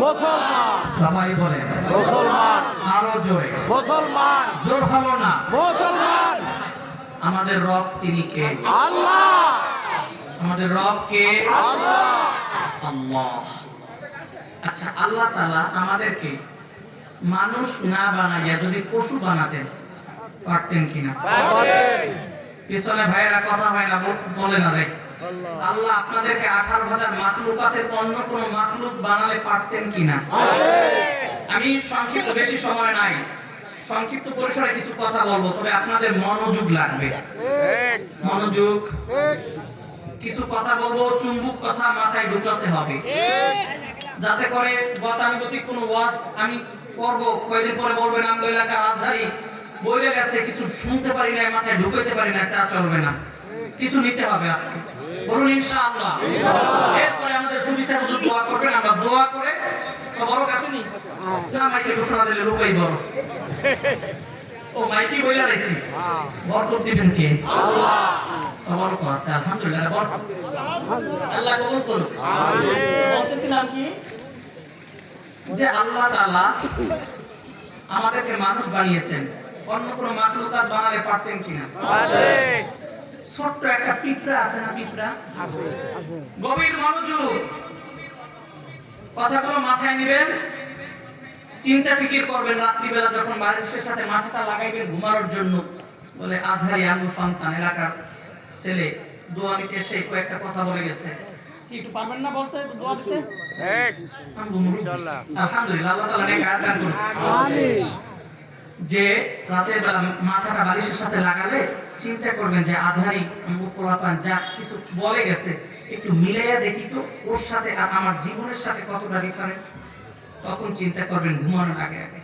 মুসলমান, সবাই বলেন মুসলমান। আরো জোরে মুসলমান, জোর হলো না মুসলমান। আমাদের রব তিনি কে? আল্লাহ। আমাদের রব কে? আল্লাহ। আল্লাহ। আচ্ছা আল্লাহ তাআলা আমাদেরকে মানুষ না বানাইয়া যদি পশু বানাতেন পারতেন কিনা? পারতেন। পিছনে ভাইয়েরা কথা হয় না, বলে না রে। আল্লাহ আপনাদেরকে 18,000 মাখলুকাতের অন্য কোন মাখলুক বানালে পারতেন কিনা? আমি সংক্ষিপ্ত, বেশি সময় নাই, সংক্ষিপ্ত পরিসরে কিছু কথা বলবো, তবে আপনাদের মনোযোগ লাগবে। মনোযোগ। কিছু কথা বলবো, চুম্বক কথা মাথায় ঢুকাতে হবে, যাতে করে গতানুগতিক কোনো ওয়াজ আমি করবো, কয়েকদিন পরে বলবেন আমগো এলাকার আজহারি বইলে গেছে, কিছু শুনতে পারি না, মাথায় ঢুকাতে পারি না, তা চলবে না। কিছু নিতে হবে আজকে, বলুন ইনশাআল্লাহ। এরপরে আমাদের সুবিচার হুজুর দোয়া করবেন, আমরা দোয়া করে বড় কাছে নি না মাইকে ঘোষণা দিলে লোকই বড়। ও মাইকে বইলা দিছি, বরকত দিবেন কে? আল্লাহ। বরকত আছে আলহামদুলিল্লাহ, বরকত আল্লাহ কবুল করুন আমিন। বলতেছিলাম কি যে আল্লাহ তাআলা আমাদেরকে মানুষ বানিয়েছেন, অন্য কোন মাখলুকাত বানালে পারতেন কিনা? পারতেন। ছোট্ট একটা পিঁপড়া আছে না, পিঁপড়া আছে, গভীর মনোযোগ, কথাগুলো মাথায় নেবেন, চিন্তা ফিকির করবেন। রাত্রিবেলা যখন বালিশের সাথে মাথাটা লাগাইবেন ঘুমানোর জন্য, বলে আজহারি আলু সন্তান এলাকার ছেলে দোয়া নিতে এসে কয়েকটা কথা বলে গেছে, কি একটু পারবেন না বলতে দোয়া দিতে? ইনশাআল্লাহ। আলহামদুলিল্লাহ, আল্লাহ তাআলা নেক আয়াত দান করুন আমিন। যে রাতের বেলা মাথাটা বালিশের সাথে লাগালে চিন্তা করবেন যে আজহারি পোলাপান যা কিছু বলে গেছে একটু মিলাইয়া দেখি তো ওর সাথে আর আমার জীবনের সাথে কতটা ডিফারেন্ট। তখন চিন্তা করবেন ঘুমানোর আগে আগে।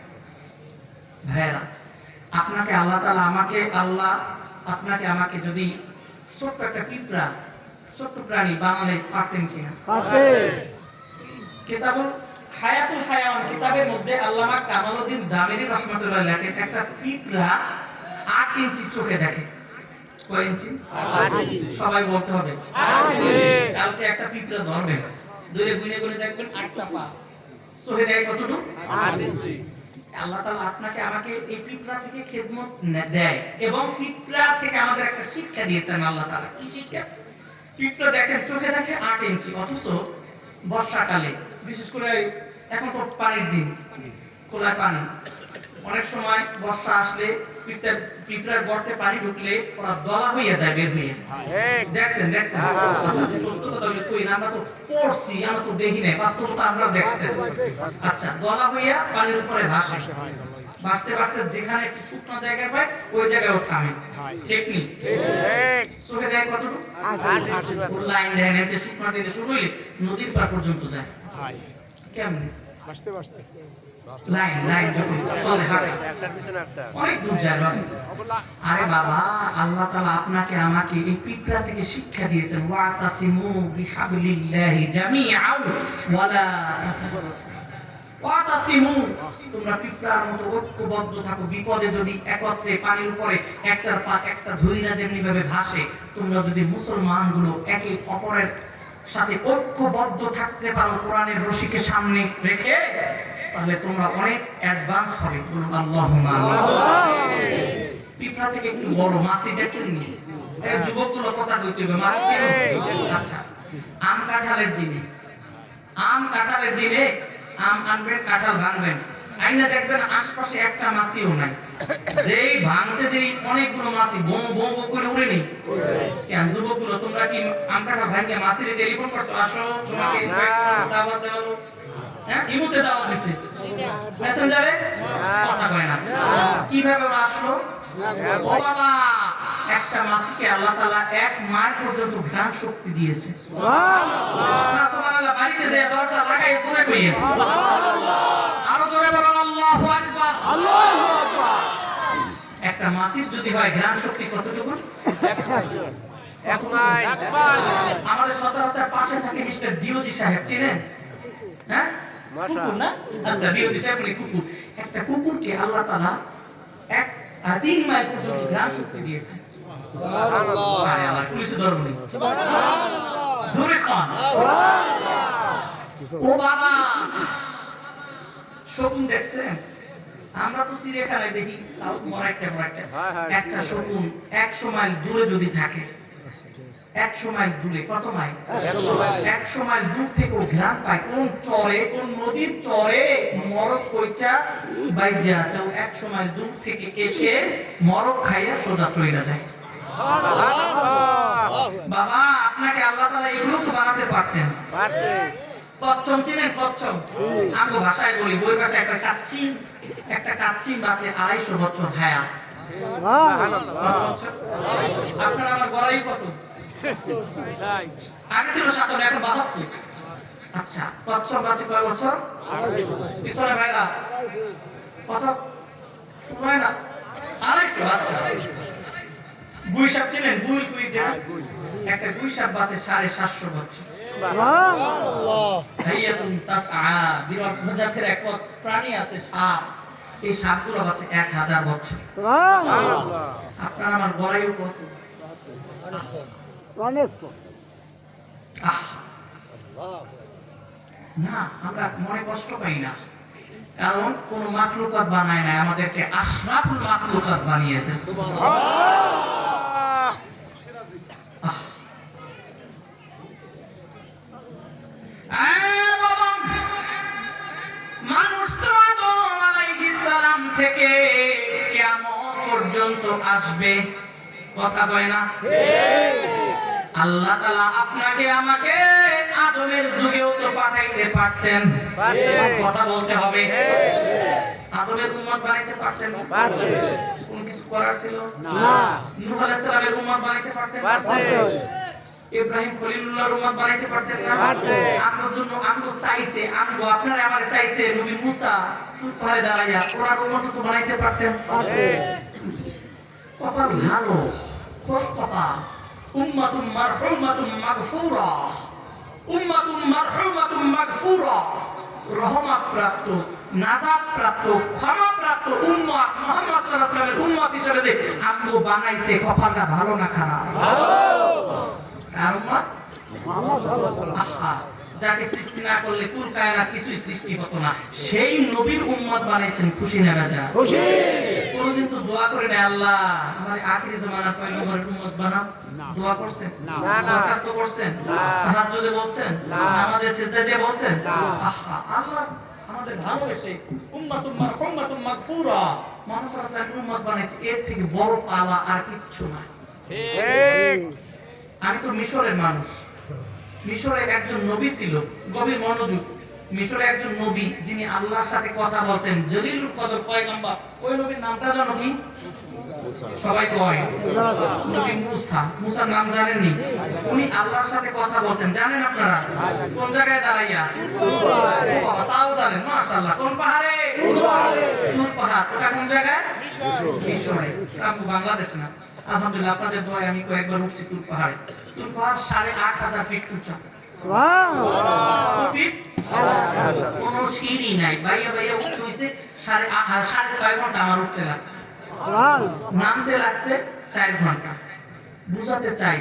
ভাইরা আপনাকে আল্লাহ তাআলা আপনাকে আমাকে যদি ছোট্ট একটা পিঁপড়া, ছোট্ট প্রাণী বানালে পারতেন কিনা? পারতেন। কিতাবুল হায়াতুল হায়াওয়ান কিতাবের মধ্যে আল্লামা কামালউদ্দিন দামেরি রাহমাতুল্লাহ লেখেন একটা পিঁপড়া 8 ইঞ্চি চোখে দেখে। কয় ইঞ্চি? 8 ইঞ্চি। সবাই বলতে হবে 8 ইঞ্চি। কালকে একটা পিঁপড়া ধরবেন, দূরে গুনে গুনে দেখবেন 8টা পা। সহে যায় কতটুকু 8 ইঞ্চি। আল্লাহ তাআলা আপনাকে আমাকে এই পিঁপড়া থেকে খেদমত দেয় এবং পিঁপড়া থেকে আমাদের একটা শিক্ষা দিয়েছেন আল্লাহ তাআলা। কি শিক্ষা? পিঁপড়া দেখেন চোখে দেখে 8 ইঞ্চি, অথচ বর্ষাকালে বিশেষ করে এখন তো পানির দিন, খোলা পানি, অনেক সময় বর্ষা আসলে পিঁপড়ার গর্তে পানি ঢুকলে ওরা দলা হইয়া যায় বের হয়ে। দেখছেন সত্য কথা বলে কই না, আমরা তো পড়ছি, আমরা তো দেখি নাই, বাস্তবতা আমরা দেখছেন। আচ্ছা, দলা হইয়া পানির উপরে ভাসে, ভাসতে ভাসতে যেখানে একটু শুকনো জায়গা পায় ওই জায়গায় ও থামে। ঠিক নেই? চোখে দেয় কতটুকু? 8 লাইন দেয় না, শুকনো থেকে শুরু হইলে নদীর পার পর্যন্ত যায়। কেমনে? বাসতে বাসতে লাইন যখন চলে হাঁটে একটার পিছনে একটা। অনেক দূর যায় বাবা। আরে বাবা, আল্লাহ তাআলা আপনাকে আমাকে এই পিঁপড়া থেকে শিক্ষা দিয়েছেন, ওয়াতাসিমু বিহাবলিল্লাহি জামিআন ওয়ালা তাফাররাকু। ওয়াতাসিমু, তোমরা পিঁপড়ার মতো ঐক্যবদ্ধ থাকো। বিপদে যদি একত্রে পানির উপরে একটার পর একটা ধইরা যেমনি ভাবে ভাসে, তোমরা যদি মুসলমানগুলো একে অপরের সাথে ঐক্যবদ্ধ থাকতে পারো কোরআনের রশিকে সামনে রেখে, তাহলে তোমরা অনেক অ্যাডভান্স হবে। বলুন আল্লাহুম্মা আমিন। পিঁপড়া থেকে একটু বড় মাছি দেখছেন নি? এই যুবকগুলো কথা কইতে হবে, মাছি কেন? আচ্ছা, আম কাঁঠালের দিনে আম আনবেন, কাঁঠাল ভাঙবেন, আইনা দেখবেন আশপাশে একটা মাছিও নাই। যেই ভাঙতে দেই অনেকগুলো মাছি বম বম করে উড়ে নেই। কেন যুবকগুলো তোমরা কি আম কাঁঠাল ভাঙে মাছিরে টেলিফোন করছো, আসো তোমাকে দাওয়াত দেওয়া হলো? হ্যাঁ, ইমুতে দাওয়াত দিছে, মেসেঞ্জারে কথা কয় না। কিভাবে ওরা আসলো? ও বাবা, একটা মাছিকে আল্লাহ তাআলা 1 মাস পর্যন্ত ঘ্রাণ শক্তি দিয়েছে। সুবহানাল্লাহ। বাড়িতে যে দরজা লাগাই ফোনে কইয়ে সুবহানাল্লাহ, আরো জোরে বলুন আল্লাহু আকবার। আল্লাহু আকবার। একটা মাছির যদি হয় ঘ্রাণ শক্তি কতটুকু? 1 মাইল। আমাদের সচরাচর পাশে থাকে মিস্টার ডিওজি সাহেব, চিনেন? হ্যাঁ, কুকুর না? আচ্ছা, ডিওজি সাহেব মানে কুকুর। একটা কুকুরকে আল্লাহ তাআলা 3 মাইল পর্যন্ত ঘ্রাণ শক্তি দিয়েছে। সুবহানাল্লাহ। আরে আল্লাহ, পুলিশে ধরব নি। সুবহানাল্লাহ। জোরে কোন সুবহানাল্লাহ। ও বাবা, শকুন দেখছেন? আমরা তো চিড়িয়াখানায় দেখি, তাও বড় একটা একটা শকুন 100 মাইল দূরে যদি থাকে, 100 মাইল দূরে, কত মাইল? 100 মাইল দূর থেকে ও ঘ্রাণ পায়। কোন চরে, কোন নদীর চরে মরক কইচা বাইজে আছে, ও 100 মাইল দূর থেকে এসে মরক খাইয়া সোজা চলে যায়। বাবা, আপনাকে আল্লাহ তাআলা এগুলো তো বানাতে পারতেন। কচ্ছপ চিনেন? কচ্ছপ আমগো ভাষায় বলি, বই ভাষায় একটা কাচ্চিন বাঁচে 250 বছর হায়াত। আপনার আমার বড়াই কত? আগে ছিল 57, এখন 72। আচ্ছা, কচ্ছপ বাঁচে কয় বছর? পিছনে ভাইরা কত শুনয় না? 250। আচ্ছা, গুই সাপ চিনেন? গুই যে একটা গুই সাপ বাঁচে 750 বছর। সুবহানাল্লাহ। হাইয়াতুন তাসআ, বিরল প্রজাতির এক প্রাণী আছে সাপ, এই সাপগুলো বাঁচে 1000 বছর। সুবহানাল্লাহ। আপনার আমার গড়াইও কত? অনেক। না, আমরা মনে কষ্ট পাই না, কারণ কোন মাখলুকাত বানায় না, আমাদেরকে আশরাফুল মাখলুকাত বানিয়েছেন। সুবহানাল্লাহ। মানুষ তো আদম আলাইহিস সালাম থেকে কিয়ামত পর্যন্ত আসবে, কথা কয় না? আল্লাহ তাআলা আপনাকে আমাকে আদমের যুগেও তো পাঠাইতে পারতেন, কথা বলতে হবে। আদমের উম্মত বানাইতে পারতেন? কোন কিছু করার ছিল না। নূহ আলাইহিস সালামের উম্মত বানাইতে পারতেন? ইব্রাহিম খলিলুল্লাহর উম্মত বানাইতে পারতেন না? আমার জন্য আমগো চাইছে, আমগো আপনারা আমারে চাইছে নবী মুসা পাহাড়ে দাঁড়াইয়া, ওনার উম্মত তো বানাইতে পারতেন। কপাল ভালো, খুশ কপাল। উম্মাতুম মারহুমাতুম মাগফুরা, উম্মাতুম মারহুমাতুম মাগফুরা, রহমত প্রাপ্ত, নাজাত প্রাপ্ত, ক্ষমা প্রাপ্ত উম্মত মুহাম্মদ সাল্লাল্লাহু আলাইহি ওয়াসাল্লামের উম্মত হিসেবে যে আমগো বানাইছে, কপালটা ভালো না খারাপ? ভালো। কার উম্মত? মুহাম্মদ সাল্লাল্লাহু আলাইহি ওয়াসাল্লাম। যাকে সৃষ্টি না করলে কুল কায়নাত কিছুই সৃষ্টি হতো না, সেই নবীর উম্মত বানাইছেন। খুশি না বেজা? খুশি। কোনদিন তো দোয়া করে না আল্লাহ আমার আখিরি জামানার পয়গম্বরের উম্মত বানাও? দোয়া করছেন? না। দরখাস্ত করছেন? তাহাজ্জুদে বলছেন? নামাজে সিজদায় যে বলছেন? আহা, আল্লাহ আমাদের ভালোবেসে উম্মাতুম মারহুমাতুম মাগফুরা মুহাম্মদ সাল্লাল্লাহু আলাইহি ওয়াসাল্লাম উম্মত বানাইছে। এর থেকে বড় পাওয়া আর কিচ্ছু না। ঠিক। আমি তো মিশরের মানুষ। মিশরে একজন নবী ছিল, গভীর মনোযোগ। মিশরে একজন নবী যিনি আল্লাহর সাথে কথা বলতেন, জলিলুল কদর পয়গম্বর। ওই নবীর নামটা জানো কি? সবাই কয় নবী মুসা। মুসার নাম জানেননি? উনি আল্লাহর সাথে কথা বলতেন, জানেন আপনারা? কোন জায়গায় দাঁড়াইয়া? তাও জানেন, মাশাআল্লাহ। কোন পাহাড়ে? তুর পাহাড়। ওটা কোন জায়গায়? মিশরে। বাংলাদেশে না। আলহামদুলিল্লাহ, আপনাদের দোয়ায় আমি কয়েকবার উঠছি তুর পাহাড়ে। তুর পাহাড় 8,500 ফিট উঁচা। কত ফিট? কোনো সিঁড়ি নাই, বাইয়া বাইয়া উঠতে হয়েছে। 6.5 ঘন্টা আমার উঠতে লাগছে, নামতে লাগছে 4 ঘন্টা। বুঝাতে চাই,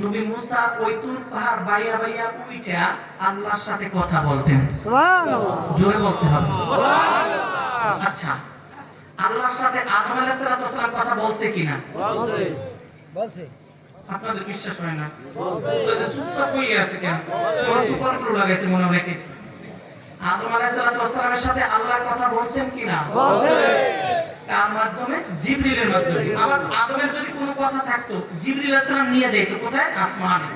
নবী মুসা ওই তুর পাহাড় বাইয়া বাইয়া উইটা আল্লাহর সাথে কথা বলতেন। জোরে বলতে হবে। আচ্ছা, আল্লাহর সাথে আদম আলাইহিস সালাম কথা বলছে কিনা? বলছে। আপনাদের বিশ্বাস হয় না? বলছে। চুপচাপ হয়ে আছে কেন? সুপার ফ্লু লাগাইছে মনে হয়। আদম আলাইহিস সালামের সাথে আল্লাহ কথা বলছেন কিনা? বলছে। কার মাধ্যমে? জিবরিলের মাধ্যমে। আবার আদমের যদি কোনো কথা থাকতো, জিবরিল আলাইহিস সালাম নিয়ে যেত কোথায়? আসমানে।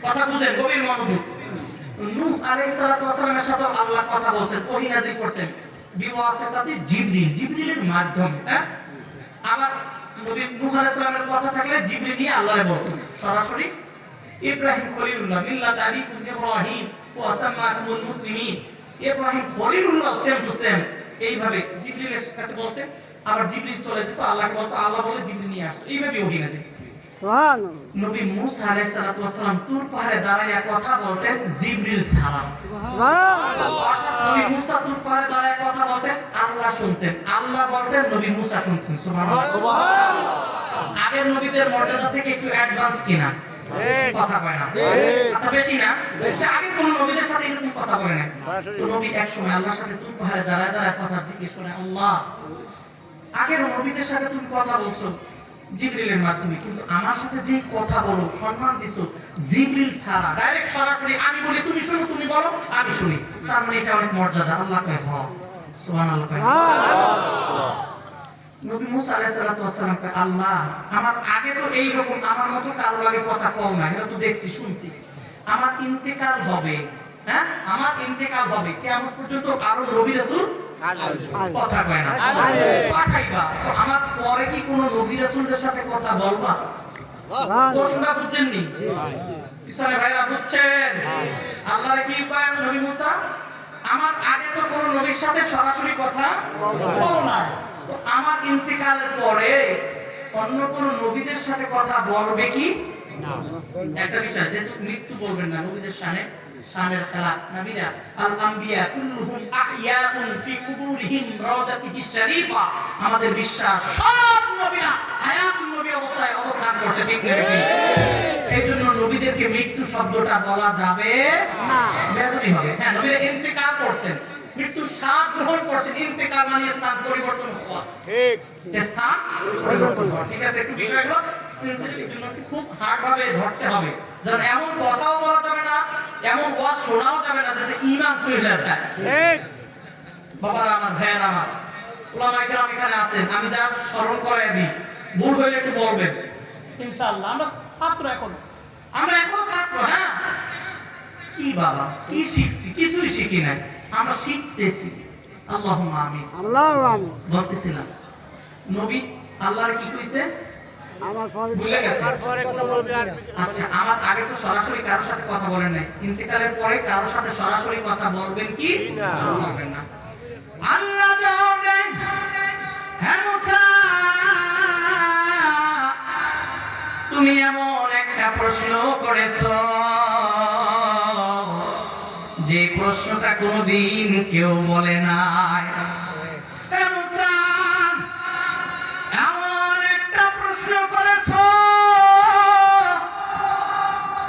কথা বুঝেন, গভীর মনোযোগ। নূহ আলাইহিস সালামের সাথে আল্লাহ কথা বলছেন, ওহী নাযিল করছেন বিওয়াসিতাতি জিবরিল, জিবরিলের মাধ্যমে। আবার নবী নূহ আলাইহিস সালামের কথা থাকলে জিবরিল নিয়ে আল্লাহরে বলতেন সরাসরি। ইব্রাহিম খলিলুল্লাহ মিল্লাত আবিকুম ইব্রাহিম ওয়া সাম্মাকুমুল মুসলিমিন, ইব্রাহিম খলিলুল্লাহ সেম টু সেম এইভাবে জিবরিলের কাছে বলতেন। আবার জিবরিল চলে যেত, আল্লাহকে বলতো, আল্লাহ বলে জিবরিল নিয়ে আসতো। এইভাবে ওহী নাযিল। সুবহানাল্লাহ। নবী মূসা আলাইহিস সালাম তুর পাহাড়ে দাঁড়াইয়া কথা বলতেন জিবরিল সালাম। সুবহানাল্লাহ। নবী মূসা তুর পাহাড়ে দাঁড়াইয়া কথা বলতেন, আল্লাহ শুনতেন। আল্লাহ বলতেন, নবী মূসা শুনতেন। সুবহানাল্লাহ। সুবহানাল্লাহ। আগের নবীদের মর্যাদা থেকে একটু অ্যাডভান্স কিনা? কথা কয় না? আচ্ছা, বেশি না? আগে কোন নবীদের সাথে এরকম কথা বলে না। তো নবী এক সময় আল্লাহর সাথে তুর পাহাড়ে দাঁড়ায় দাঁড়ায় কথা জিজ্ঞেস করেন, আল্লাহ আগের নবীদের সাথে তুমি কথা বলছো জিবরিলের মাধ্যমে, কিন্তু আমার সাথে যে কথা বলো, সম্মান দিছো জিবরিল ছাড়া, ডাইরেক্ট সরাসরি আমি বলি তুমি শুনো, তুমি বলো আমি শুনি, তার মানে এটা অনেক মর্যাদা। আল্লাহ কয় হ্যাঁ। সুবহানাল্লাহ। নবী মুসা আলাইহিস সালাম কয়, আল্লাহ আমার আগে তো এই রকম আমার মতো কারো আগে কথা কও না, এটা তো দেখছি শুনছি। আমার ইন্তেকাল হবে, হ্যাঁ আমার ইন্তেকাল হবে, কিয়ামত পর্যন্ত আরো নবী রাসূল কথা কয় না, পাঠাইবা। তো আমার পরে কি কোন নবী রাসূলদের সাথে কথা বলবা? প্রশ্নটা বুঝছেন নি? পিছনে ভাইরা বুঝছেন? আল্লাহর কি কয় নবী মুসা, আমার আগে তো কোন নবীর সাথে সরাসরি কথা বলো না, তো আমার ইন্তেকালের পরে অন্য কোন নবীদের সাথে কথা বলবে কি না? একটা বিষয়, যেহেতু মৃত্যু বলবেন না, নবীদের শানের খেলা। নবীরা আল আম্বিয়া কুল্লুহুম আহইয়াউন ফি কুবুরিহিম রাওজাতিহিশ শরীফা, আমাদের বিশ্বাস সব নবীরা হায়াতুন নবী অবস্থায় অবস্থান করছে, ঠিক না? এইজন্য নবীদেরকে মৃত্যু শব্দটা বলা যাবে না, বেদবি হবে। হ্যাঁ, নবীরা ইন্তেকাল করছেন, মৃত্যুর স্বাদ গ্রহণ করছেন। ইন্তেকাল মানে স্থান পরিবর্তন হওয়া, ঠিক? স্থান পরিবর্তন হওয়া, ঠিক আছে? একটু বিষয়গুলো সেনসিটিভ, জন্য খুব হার্ড ভাবে ধরতে হবে। যেন এমন কথাও বলা যাবে না, এমন ওয়াজ শোনাও যাবে না যাতে ঈমান চলে যায়, ঠিক? বাবারা আমার, ভাইয়েরা আমার, উলামায়ে কেরাম এখানে আছেন, আমি জাস্ট স্মরণ করাই দিই, ভুল হইলে একটু বলবেন ইনশাআল্লাহ। আমরা ছাত্র, আমরা এখনো ছাত্র। হ্যাঁ, কি বাবা কি শিখছি? কিছুই শিখি নাই, আমরা শিখতেছি। আল্লাহুম্মা আমিন। আল্লাহুম্মা আমিন। বলতেছিলাম নবী আল্লাহর কি কইছে? আমার পরে ভুলে গেছে, আমার পরে কথা বলবে। আচ্ছা, আমার আগে তো সরাসরি কারোর সাথে কথা বলেন নাই, ইন্তেকালের পরে কারোর সাথে সরাসরি কথা বলবেন কি না? বলবেন না। আল্লাহ জবাব দেন, হে মুসা তুমি এমন একটা প্রশ্ন করেছো যে প্রশ্নটা কোনদিন কেউ বলে নাই। হে মুসা এমন একটা প্রশ্ন করেছো,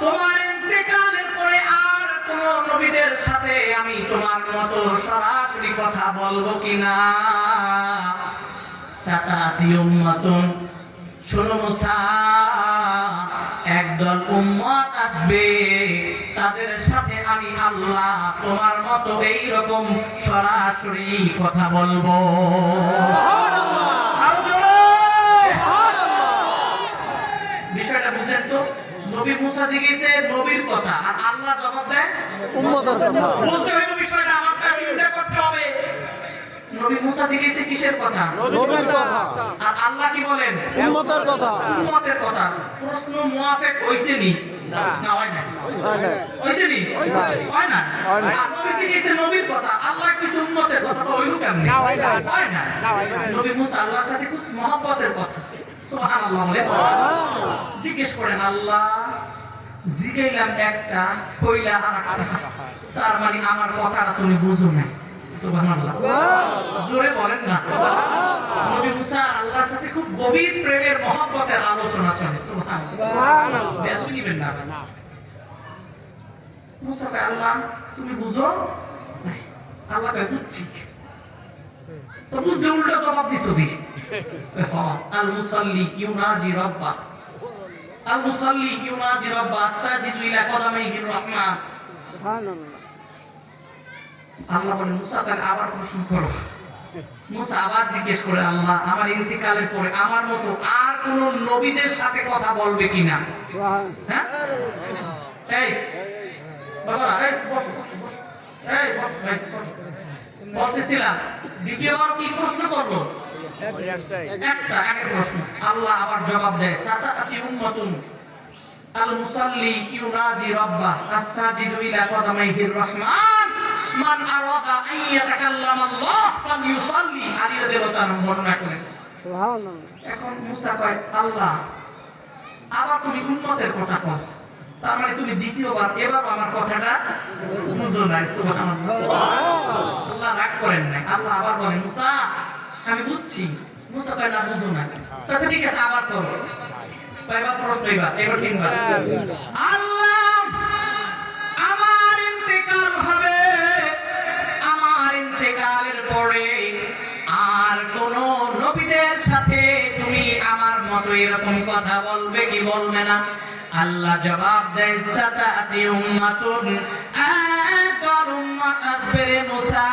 তোমার ইন্তেকালের পরে আর কোন মতো সরাসরি কথা বলবো কিনা? সাতাতি উম্মাতুন, শোনো মুসা, একদল উম্মত আসবে, তাদের সাথে আমি আল্লাহ তোমার মতো এই রকম সরাসরি কথা বলবো। আরো জোরে! বিষয়টা বুঝেন তো, নবী মুসা জিজ্ঞেসে নবীর কথা, আর আল্লাহ জবাব দেয় উম্মতের কথা। বলতে হবে বিষয়টা আমাকে চিন্তা করতে হবে। নবী মুসা জিজ্ঞেসে কিসের কথা? নবীর কথা। আর আল্লাহ কি বলেন? উম্মতের কথা। উম্মতের কথা। প্রশ্ন মুয়াফিক হইছে নি? না হয় না। হইছে নি? হয় না। আর নবী জিজ্ঞেসে নবীর কথা, আল্লাহ কিছু উম্মতের কথা, তো হইল কেমনে? হয় না। নবী মুসা আল্লাহর সাথে খুব মহব্বতের কথা। সুবহানাল্লাহ বলে জিজ্ঞেস করেন, আল্লাহ জিগাইলাম একটা, কইলা আরেকটা, তার মানে আমার কথাটা তুমি বুঝো না। সুবহানাল্লাহ, জোরে বলেন না। নবী মুসা আল্লাহর সাথে খুব গভীর প্রেমের মহব্বতের আলোচনা চলে। সুবহানাল্লাহ, বেয়াদবি নিবেন না। মুসা কয়, আল্লাহ তুমি বুঝো? আল্লাহ কয়, বুঝছি। তো বুঝতে উল্টো জবাব দিছো দি। আল মুসাল্লি ইউনাজি রাব্বা, আল মুসাল্লি ইউনাজি রাব্বা, সাজিদু ইলা কদামাইহির রাহমান। আল্লাহ বলেন, মুসা তাহলে আবার প্রশ্ন করো। মুসা আবার জিজ্ঞেস করে, আল্লাহ আমার ইন্তিকালের পরে আমার মতো আর কোন নবীদের সাথে কথা বলবে কিনা? হ্যাঁ, এই বাবা, এই বসো বসো বসো, এই বসো ভাই বসো। বলতেছিলাম দ্বিতীয়বার কি প্রশ্ন করলো? একটা প্রশ্ন। আল্লাহ আবার জবাব দেয়, সাতাতি উম্মাতুন আল মুসাল্লি ইউনাজি রাব্বা, আস-সাজিদু ইলা কদামাইহির রাহমান, মান আরাদা আন ইয়াতাকাল্লামা আল্লাহ ফালইউসাল্লি। আলী রাদিয়াল্লাহু তাআলা বর্ণনা করেন। সুবহানাল্লাহ। এখন মুসা কয়, আল্লাহ আবার তুমি উম্মতের কথা কও, তার মানে তুমি দ্বিতীয়বার এবার আমার কথাটা বুঝো না। সুবহানাল্লাহ, আল্লাহ রাগ করেন না। আল্লাহ আবার বলেন, মুসা আমি বুঝছি। মুসা কয়, না বুঝো না। আচ্ছা ঠিক আছে, আবার করো। কয়বার প্রশ্ন? এবার তিনবার। আল্লাহ আমার ইন্তেকাল হবে, আমার ইন্তেকালের পরে আর কোন নবীদের সাথে তুমি আমার মতো এরকম কথা বলবে কি বলবে না? আল্লাহ জবাব দেয়, সাতাতি উম্মাতুন, একদল উম্মত আসবে রে মুসা,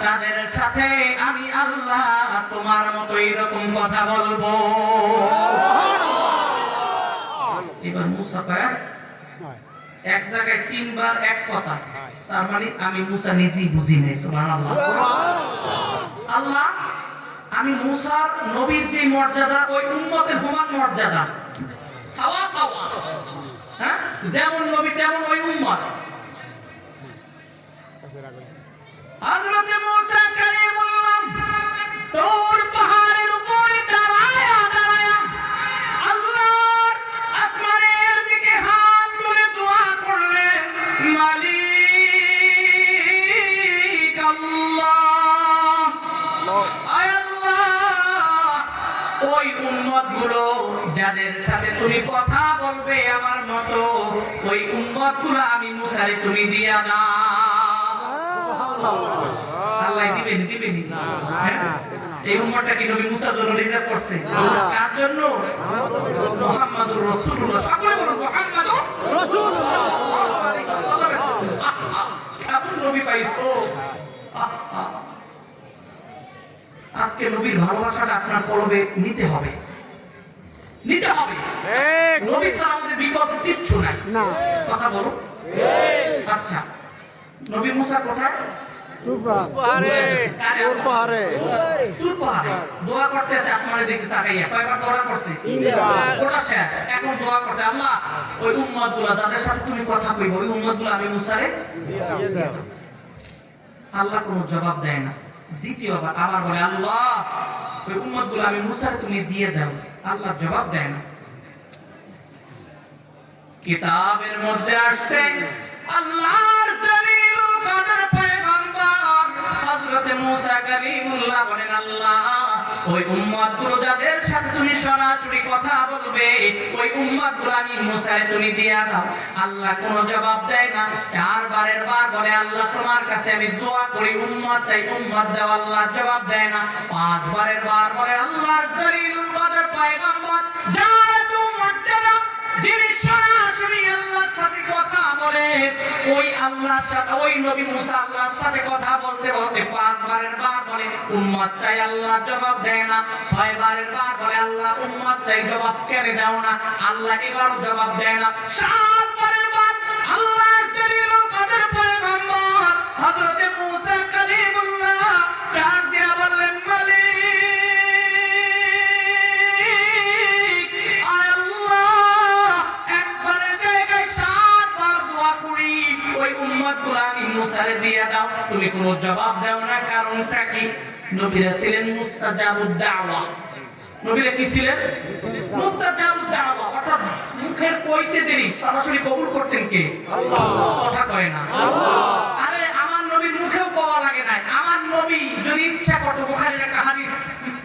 তাদের সাথে আমি আল্লাহ তোমার মতো এরকম কথা বলবো। এবার মুসা কয়, এক জায়গায় তিনবার এক কথা, তার মানে আমি মুসা নিজেই বুঝি নাই। সুবহানাল্লাহ। আল্লাহ আমি মুসার নবীর যে মর্যাদা, ওই উম্মতের সমান মর্যাদা, সাওয়া সাওয়া, হ্যাঁ, যেমন নবী তেমন ওই উম্মত। হযরতে মুসা কালিমুল্লাহ তোর পাহাড়ের উপরে দাঁড়ায়া দাঁড়ায়া আল্লাহর আসমানের দিকে হাত তুলে দোয়া করলেন, মালিক আল্লাহ, আয় আল্লাহ, ওই উম্মতগুলো যাদের সাথে তুমি কথা বলবে আমার মতো, ওই উম্মতগুলো আমি মুসারে তুমি দিয়া দাও। আল্লাহ দিবেন দিবেন। এই উম্মতটা কি নবী মুসার জন্য রিজার্ভ করছে? কার জন্য? মুহাম্মাদুর রাসূলুল্লাহ। সকলে বলুন, মুহাম্মাদুর রাসূলুল্লাহ। কেমন নবী পাইছো? আজকে নবীর ভালোবাসাটা আপনার কলবে নিতে হবে, নিতে হবে। নবী ছাড়া আমাদের বিকল্প কিচ্ছু নাই। কথা বলো। আচ্ছা, নবী মুসা কোথায়? তুর পাহাড়ে দোয়া করতেছে, আসমানের দিকে তাকাইয়া। কয়বার দোয়া করছে? ওটা শেষ। এখন দোয়া করছে, আল্লাহ ওই উম্মতগুলো যাদের সাথে তুমি কথা কইবা, ওই উম্মতগুলো আমি মুসারে দিয়ে দাও। আল্লাহ কোনো জবাব দেয় না। দ্বিতীয়বার আবার বলে, আল্লাহ ওই উম্মতগুলো আমি মুসারে তুমি দিয়ে দাও। আল্লাহ জবাব দেয় না। কিতাবের মধ্যে আসছে, আল্লাহর জলিলুল কদর পয়গম্বর হযরতে মুসা কালিমুল্লাহ বলেন, আল্লাহ ওই উম্মতগুলো যাদের সাথে তুমি সরাসরি কথা বলবে, বলে ওই উম্মত গুলামি মুসারে তুমি দিয়া দাও। আল্লাহ কোনো জবাব দেয় না, 4 বারের বার বলে আল্লাহ তোমার কাছে আমি দোয়া করি উম্মত চাই, উম্মত দাও, আল্লাহ জবাব দেয় না। 5 বারের বার বলে আল্লাহ জলিলুল কদর পয়গম্বর যার এত মর্যাদা, যিনি সরাসরি আল্লাহর সাথে কথা বলে, ওই আল্লাহর সাথে ওই নবী মুসা আল্লাহর সাথে কথা বলতে বলতে 5 বারের বার বলে উম্মত চাই, আল্লাহ জবাব দেয় না। 6 বারের বার বলে আল্লাহ উম্মত চাই, জবাব কেন দাও না? আল্লাহ এবারও জবাব দেয় না। 7 বারের বার আল্লাহ জলিলুল কদর পয়গম্বর হযরত মুসা কালিমুল্লাহ ডাক দিয়া বললেন, মালিক মুসারে দিয়ে দাও, তুমি কোনো জবাব দাও না। কারণটা কি? নবীরা ছিলেন মুস্তাজাবুদ দাওয়া। নবীরা কি ছিলেন? মুস্তাজাবুদ দাওয়া, অর্থাৎ মুখের কইতে দেরি সরাসরি কবুল করতেন কে? আল্লাহ। কথা কয় না আল্লাহ। আরে আমার নবীর মুখেও কওয়া লাগে না। আমার নবী যদি ইচ্ছা করতো, বুখারীর একটা হাদিস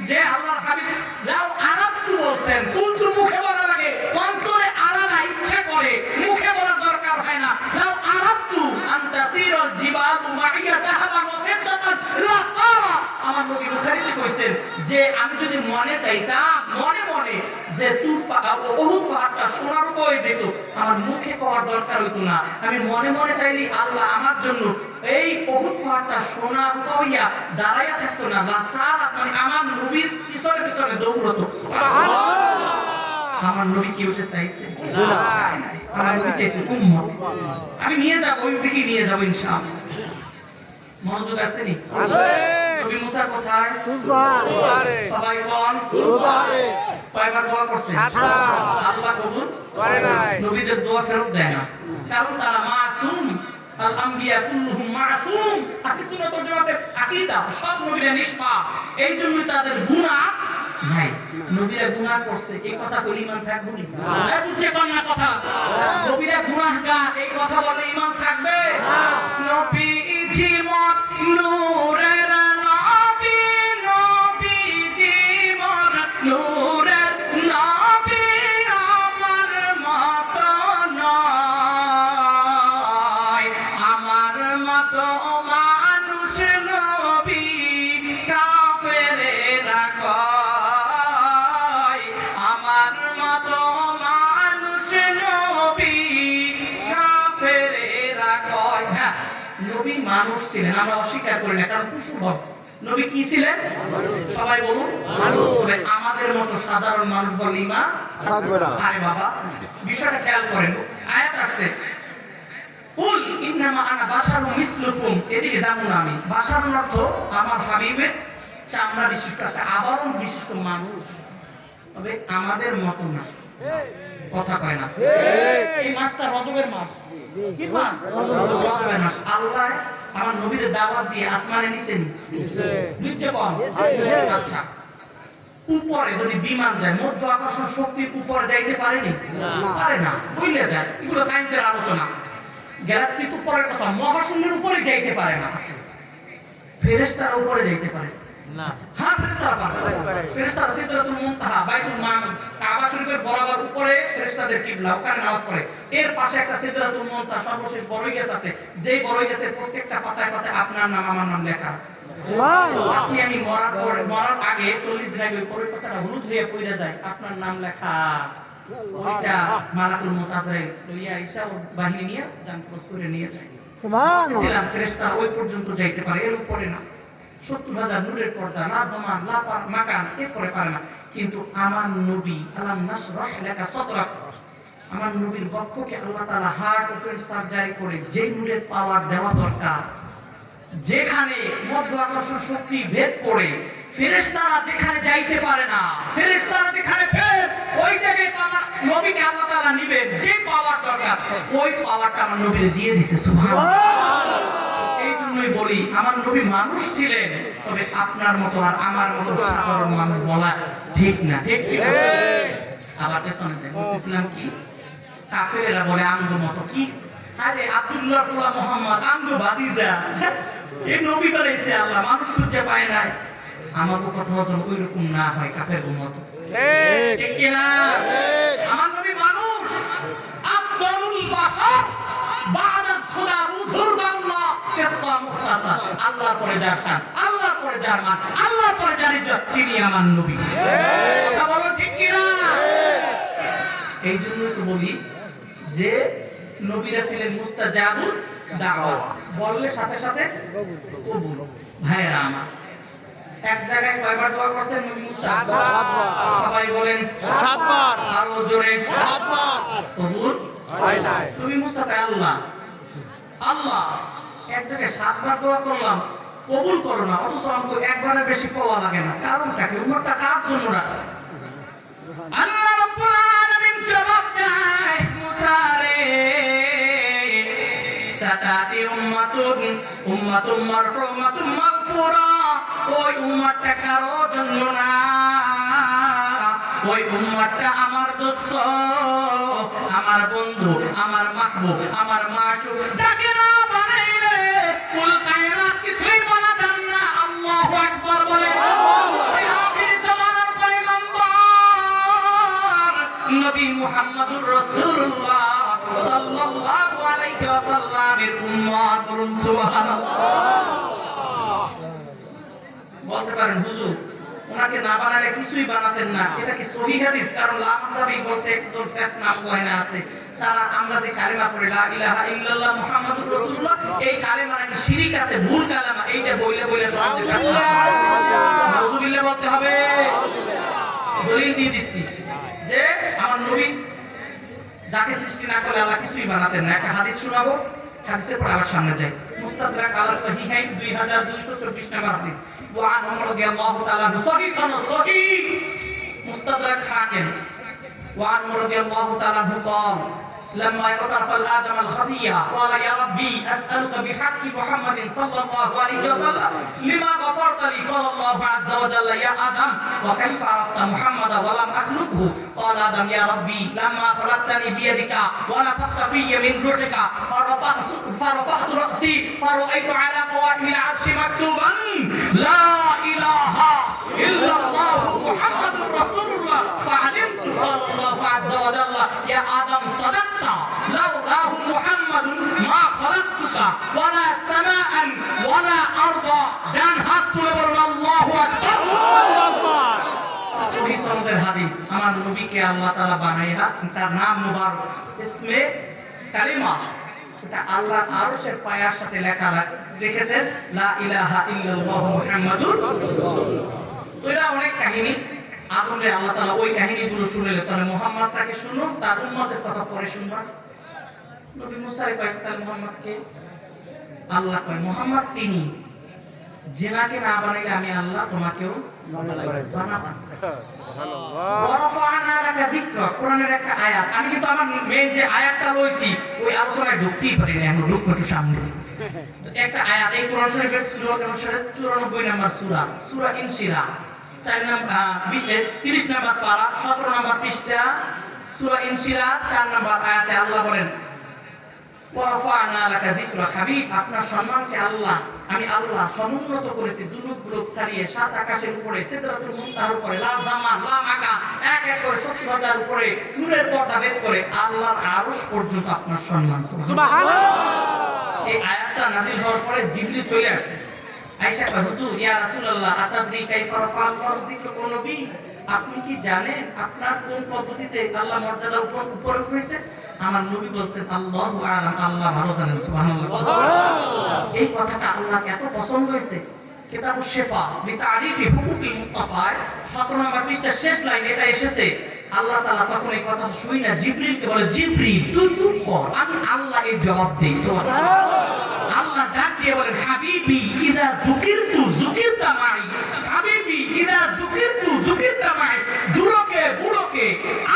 যে আল্লাহর হাবিব লাউ আরাদতু বলছেন, কিন্তু মুখে বলা লাগে, অন্তরে আলাদা ইচ্ছা করে, মুখে বলার দরকার হয় না। লাউ আরাদতু আনতাসিরাল জিবালু মাইয়া যাহাবান ওয়া ফিদ্দাতান লা সারা। আমার নবী বুখারীতে কইছেন যে আমি যদি মনে চাইতাম মনে মনে যে উহুদ পাহাড়টা সোনার উপরে যেত, আমার মুখে কওয়ার দরকার হইতো না। আমি মনে মনে চাইলি আল্লাহ আমার জন্য এই উহুদ পাহাড়টা সোনার উপরিয়া দাঁড়াইয়া থাকতো না, লা সারা, মানে আমার নবীর পিছনে পিছনে দৌড়তো। সুবহানাল্লাহ। আমার নবী কি হতে চাইছে? না, আমার নবী চাইছে উম্মত। আমি নিয়ে যাব, ওই দিকে নিয়ে যাব ইনশাআল্লাহ। মনোযোগ আছে নি? আছে। নবী মুসা কোথায়? তুবারে। সবাই কোন? তুবারে। কয়বার দোয়া করছেন? 7বার। আল্লাহ কবুল করে নাই। নবীদের দোয়া ফেরত দেয় না, কারণ তারা মাসুম। আল আম্বিয়া কুল্লুহুম মাসুম। আহলে সুন্নাত ওয়াল জামাতের আকীদা, সব নবীরা নিষ্পাপ, এইজন্যই তাদের গুনাহ নাই। নবীরা গুনাহ করছে এই কথা বলে ঈমান থাকবে না? না, বুঝছে কোন না কথা? নবীরা গুনাহগার এই কথা বলে ঈমান থাকবে না। নবীজি মত নূরের নবী, নবীজি মত নূরের নবী, আমার মত নয়, আমার মত মানুষ নবী কাফেরেরা কয়, আমার মত মানুষ নবী কাফেরেরা কয়। হ্যাঁ, নবী মানুষ ছিলেন, আমরা অস্বীকার করি না, কারণ কুফর হবে। নবী কি ছিলেন? সবাই বলুন মানুষ। আমাদের মতো সাধারণ মানুষ বলে ঈমান থাকবে না। আরে বাবা, বিষয়টা খেয়াল করেন। আয়াত আছে কুল ইন্নামা আনা বাশারুম মিসলুকুম, এদিকে যাবো না আমি। বাশারুন অর্থ আমার হাবিবের চামড়া বিশিষ্ট একটা আবরণ বিশিষ্ট মানুষ, তবে আমাদের মতো না। কথা কয় না? এই মাসটা রজবের মাস। কি মাস? রজবের মাস। আল্লাহ আমার নবীর দাওয়াত দিয়ে আসমানে নিছেন, নিচে কম। আচ্ছা, উপরে যদি বিমান যায়, মধ্য আকর্ষণ শক্তির উপরে যাইতে পারেনি? পারে না, ভুলে যায়। এগুলো সায়েন্সের আলোচনা। গ্যালাক্সি তো পরের কথা, মহাশূন্যের উপরে যাইতে পারে না। আচ্ছা, ফেরেশতার উপরে যাইতে পারে না? হ্যাঁ, ফেরেশতারা পারে। ফেরেশতারা সিদরাতুল মুনতাহা, বাইতুল মামুর, কাবা শরীফের বরাবর উপরে ফেরেশতাদের কিবলা, ওখানে নামাজ পড়ে। এর পাশে একটা সিদরাতুল মুনতাহা, সর্বশেষ বড়ই গাছ আছে, যেই বড়ই গাছের প্রত্যেকটা পাতায় পাতায় আপনার নাম আমার নাম লেখা আছে। আপনি আমি মরার আগে 40 দিন আগে ওই পাতাটা হলুদ হয়ে পড়ে যায়, আপনার নাম লেখা। ওইটা মালাকুল মউত আজরাইল লইয়া আইসা ওর বাহিনী নিয়ে জান ক্রস করে নিয়ে যায়। সুবহানাল্লাহ। ফেরেশতা ওই পর্যন্ত যাইতে পারে, এর উপরে না। 70,000 নূরের পর্দা, লা জামান লা মাকান, এরপরে পারে না। কিন্তু আমার নবী আলাম নাশরাহ লাকা সাদরাক, আমার নবীর বক্ষকে আল্লাহ তাআলা হার্ট ওপেন সার্জারি করে যে নূরের পাওয়ার দেওয়া দরকার, যেখানে মধ্য আকর্ষণ শক্তি ভেদ করে ফেরেশতারা যেখানে যাইতে পারে না, ফেরেশতারা যেখানে ফের ওই জায়গায় আমার নবীকে আল্লাহ তাআলা নিবেন, যে পাওয়ার দরকার ওই পাওয়ারটা আমার নবীকে দিয়ে দিয়েছে। সুবহানাল্লাহ। এই জন্যই বলি আমার নবী মানুষ ছিলেন, তবে আপনার মতো আর আমার মতো সাধারণ মানুষ বলা ঠিক না। ঠিক কি? আবার পেছনে যাই, বলতেছিলাম কি? কাফেরেরা বলে আমগো মতো। কি? আরে আব্দুল্লাহ পোলা মুহাম্মদ আমগো ভাতিজা, এই নবী বানাইছে আল্লাহ, মানুষ খুঁজে পায় নাই। আমাদের কথা যেন ওই রকম না হয় কাফের মতো। ঠিক কি না? বাশার বা'দা খুদা রুসুল বাংলা কিসসা মুখতাসার। আল্লাহর পরে যার শান, আল্লাহর পরে যার মান, আল্লাহর পরে যার ইজ্জত, তিনি আমার নবী। কথা বলো ঠিক কি না? এই জন্যই তো বলি যে নবীরা ছিলেন মুস্তাজাবুদ দাওয়া, বললে সাথে সাথে কবুল। ভাইরা আমার, এক জায়গায় কয়বার দোয়া করছেন নবী মুসা? সাতবার। সবাই বলেন 7 বার। আরো জোরে 7 বার। কবুল হয় নাই। নবী মুসা কয় আল্লাহ আল্লাহ এক জায়গায় 7 বার দোয়া করলাম, কবুল করো না, অথচ আমাকে একবারের বেশি পাওয়া লাগে না। কারণটা কি? উম্মতটা কার জন্য রাখছে? আল্লাহ রাব্বুল আলামিন জবাব দেয়, মুসা রে সাতাতি উম্মাতুন মারহুমাতুন মাগফুরা, ওই উম্মতটা কারো জন্য না, ওই উম্মতটা আমার দোস্ত, আমার বন্ধু, আমার মাহবুব, আমার মাশুক, যাকে না বানাইলে কুল কায়নাত কিছুই বানাতেন না। আল্লাহু আকবার বলে। ওই আখির জামানার পয়গম্বর নবী মুহাম্মদুর রাসূলুল্লাহ সাল্লাল্লাহু আলাইহি ওয়াসাল্লামের উম্মত, বলুন সুবহানাল্লাহ। বলতে পারেন হুজুর ওনাকে না বানালে কিছুই বানাতেন না, এটা কি সহিহ হাদিস? কারণ লা মাযহাবি বলতে একদম এক নাম গয়না আছে। তারা আমরা যে কালেমা পড়ি লা ইলাহা ইল্লাল্লাহ মুহাম্মাদুর রাসূলুল্লাহ, এই কালেমা নাকি শিরক আছে, ভুল কালেমা। এইটা বইলে বইলে সমাজে নাউযুবিল্লাহ বলতে হবে। দলিল দিয়ে দিচ্ছি যে আমার নবী যাকে সৃষ্টি না করলে আল্লাহ কিছুই বানাতেন না। একটা হাদিস শোনাবো, হাদিসের পর আবার সামনে যাই। মুস্তাদরাক আলা সহিহাইন 2224 নম্বর হাদিস। ওয়া আন ওমর রাদিয়াল্লাহু তাআলা সহিহ সনদ, সহিহ মুস্তাদরাক হাকিম। ওয়া আন ওমর রাদিয়াল্লাহু তাআলা قال لما اقترف الآدم الخطية قال يا ربي أسألك بحق محمد صلى الله عليه وسلم لما غفرت لي؟ قال الله عز وجل يا آدم وكيف عرفت محمد ولم أخلقه؟ قال آدم يا ربي لما خلقتني بيدك ونفخت في من روحك فرفعت رأسي فرأيت على قوائم العرش مكتوبا لا إله إلا الله محمد رسول الله فعلمت. قال الله عز وجل يا آدم صدقت لولاه محمد ما خلقتك ولا سماء ولا أرضا। ডান হাত তুলে বলুন আল্লাহু আকবার। সহিহ সনদের হাদিস। আমার নবীকে আল্লাহ তাআলা বানাইয়া তার নাম মুবারক ইসমে কালিমা, এটা আল্লাহর আরশের পায়ার সাথে লেখা রেখেছেন লা ইলাহা ইল্লাল্লাহ মুহাম্মাদুর রাসূলুল্লাহ। তো এটা অনেক কাহিনী। আদমরে আল্লাহ তাআলা ওই কাহিনীগুলো শুনাইলেন, তাহলে মুহাম্মদটাকে শুনো, তার উম্মতের কথা পরে শুনবা। নবী মুসারে কয় তাহলে মুহাম্মদকে? আল্লাহ কয় মুহাম্মদ তিনি, জেনাকে না বানাইলে আমি আল্লাহ তোমাকেও বানাবো। ওয়ারাফা'না লাকা যিকরাক, কোরআনের একটা আয়াত। আমি কিন্তু আমার মেইন যে আয়াতটা লইছি ওই আলোচনায় ঢুকতেই পারি না, এখন ঢুকবো একটু সামনে। তো একটা আয়াত এই কোরআন শরীফের সূরা অনুসারে 94 নম্বর সূরা, সূরা ইনশিরাহ 4 নম্বর 30 নম্বর পারা 17 নম্বর পৃষ্ঠা, সূরা ইনশিরাহ 4 নম্বর আয়াতে আল্লাহ বলেন ওয়ারাফা'না লাকা যিকরাক, হাবিব আপনার সম্মানকে আমি আল্লাহ সমুন্নত করেছি দুলুক ছাড়িয়ে 7 আকাশের উপরে, সিদরাতুল মুনতাহার উপরে, লা জামান লা মাকা, এক এক করে 70,000 উপরে নূরের পর্দা ভেদ করে আল্লাহর আরশ পর্যন্ত আপনার সম্মান। সুবহানাল্লাহ। এই আয়াতটা নাযিল হওয়ার পরে জিবরিল চলে আসছে। আয়েশা কয় হুজুর ইয়া রাসূলুল্লাহ আতাদরি কাইফা রাফা'আল যিকর নবী, আপনি কি জানেন আপনার কোন পদ্ধতিতে আল্লাহ মর্যাদা উপরে উঠেছে? আমার নবী বলছেন আল্লাহু আ'লাম, আল্লাহ ভালো জানেন। সুবহানাল্লাহ। এই কথাটা আল্লাহকে এত পছন্দ হয়েছে। কিতাবুশ শিফা বিতারিফি হুকুকিল মুস্তাফা 17 নম্বর পৃষ্ঠার শেষ লাইন এটা এসেছে। আল্লাহ তাআলা তখন এই কথা শুই না জিবরিলকে বলে, জিবরিল তুই চুপ কর, আমি আল্লাহ এর জবাব দেই। সুবহানাল্লাহ। আল্লাহ ডাক দিয়ে বলেন হাবিবি ইযা যুকিরতু যুকিরতা মাই, হাবিবি ইযা যুকিরতু যুকিরতা মাই। দুলোকে বুড়োকে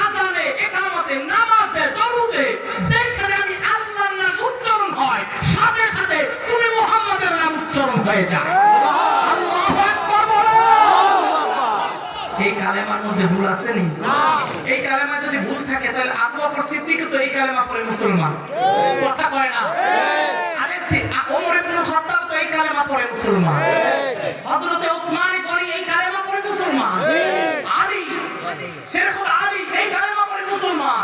আযানে ইকামতে নামাজে দরুদে যেখানে আমি আল্লাহর নাম উচ্চারণ হয় সাথে সাথে তুমি মুহাম্মাদের নাম উচ্চারণ হয়ে যায়। আল্লাহু আকবার বলো। এই কালেমার মধ্যে ভুল আছে নি? এই কালেমা যদি ভুল থাকে তাহলে আবু বকর সিদ্দিক তো এই কালেমা পড়ে মুসলমান, কথা কয় না? আরে ওমর ইবনে খাত্তাব তো এই কালেমা পড়ে মুসলমান, হযরতে ওসমান গনি এই কালেমা পড়ে মুসলমান, আলী শেখ আলী এই কালেমা পড়ে মুসলমান,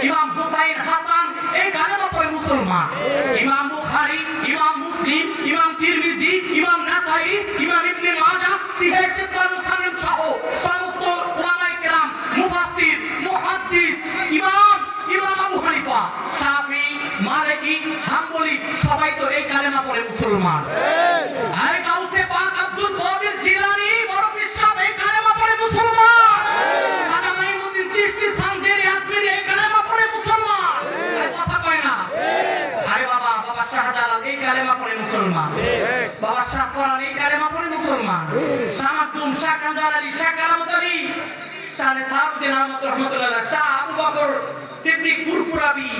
ইমাম হুসাইন হাসান এই মুসলমান। ইমাম বুখারী, ইমাম মুসলিম, ইমাম তিরমিজি, ইমাম নাসাই, ইমাম ইবনে মাজাহ, সিহাহ সিত্তাহ মুসান্নিফ সহ সমস্ত উলামায়ে কেরাম, মুফাসসির, মুহাদ্দিস, ইমাম আবু হানিফা, শাফি, মালিকি, হাম্বলি সবাই তো এই কালেমা পড়ে মুসলমান। আর গাউসে পাক আব্দুল কাদের জিলানী বড় বিশ্বাস এই কালেমা পড়ে মুসলমান। খাজা মাইনুদ্দিন চিশতি সানজেরি আজমিরি এই কালেমা পড়ে মুসলমান। কথা কয় না? আরে বাবা শাহজালাল এই কালেমা পড়ে মুসলমান। বাবা শাহ কোরআন এই কালেমা পড়ে মুসলমান। শাহ মাকদুম, শাহ কামজাল আলী, শাহ কারামত আলী, শাহ সাউদ্দিন আহমদ রহমাতুল্লাহ, শাহ আবু বকর সিদ্দিক ফুরফুরাবি,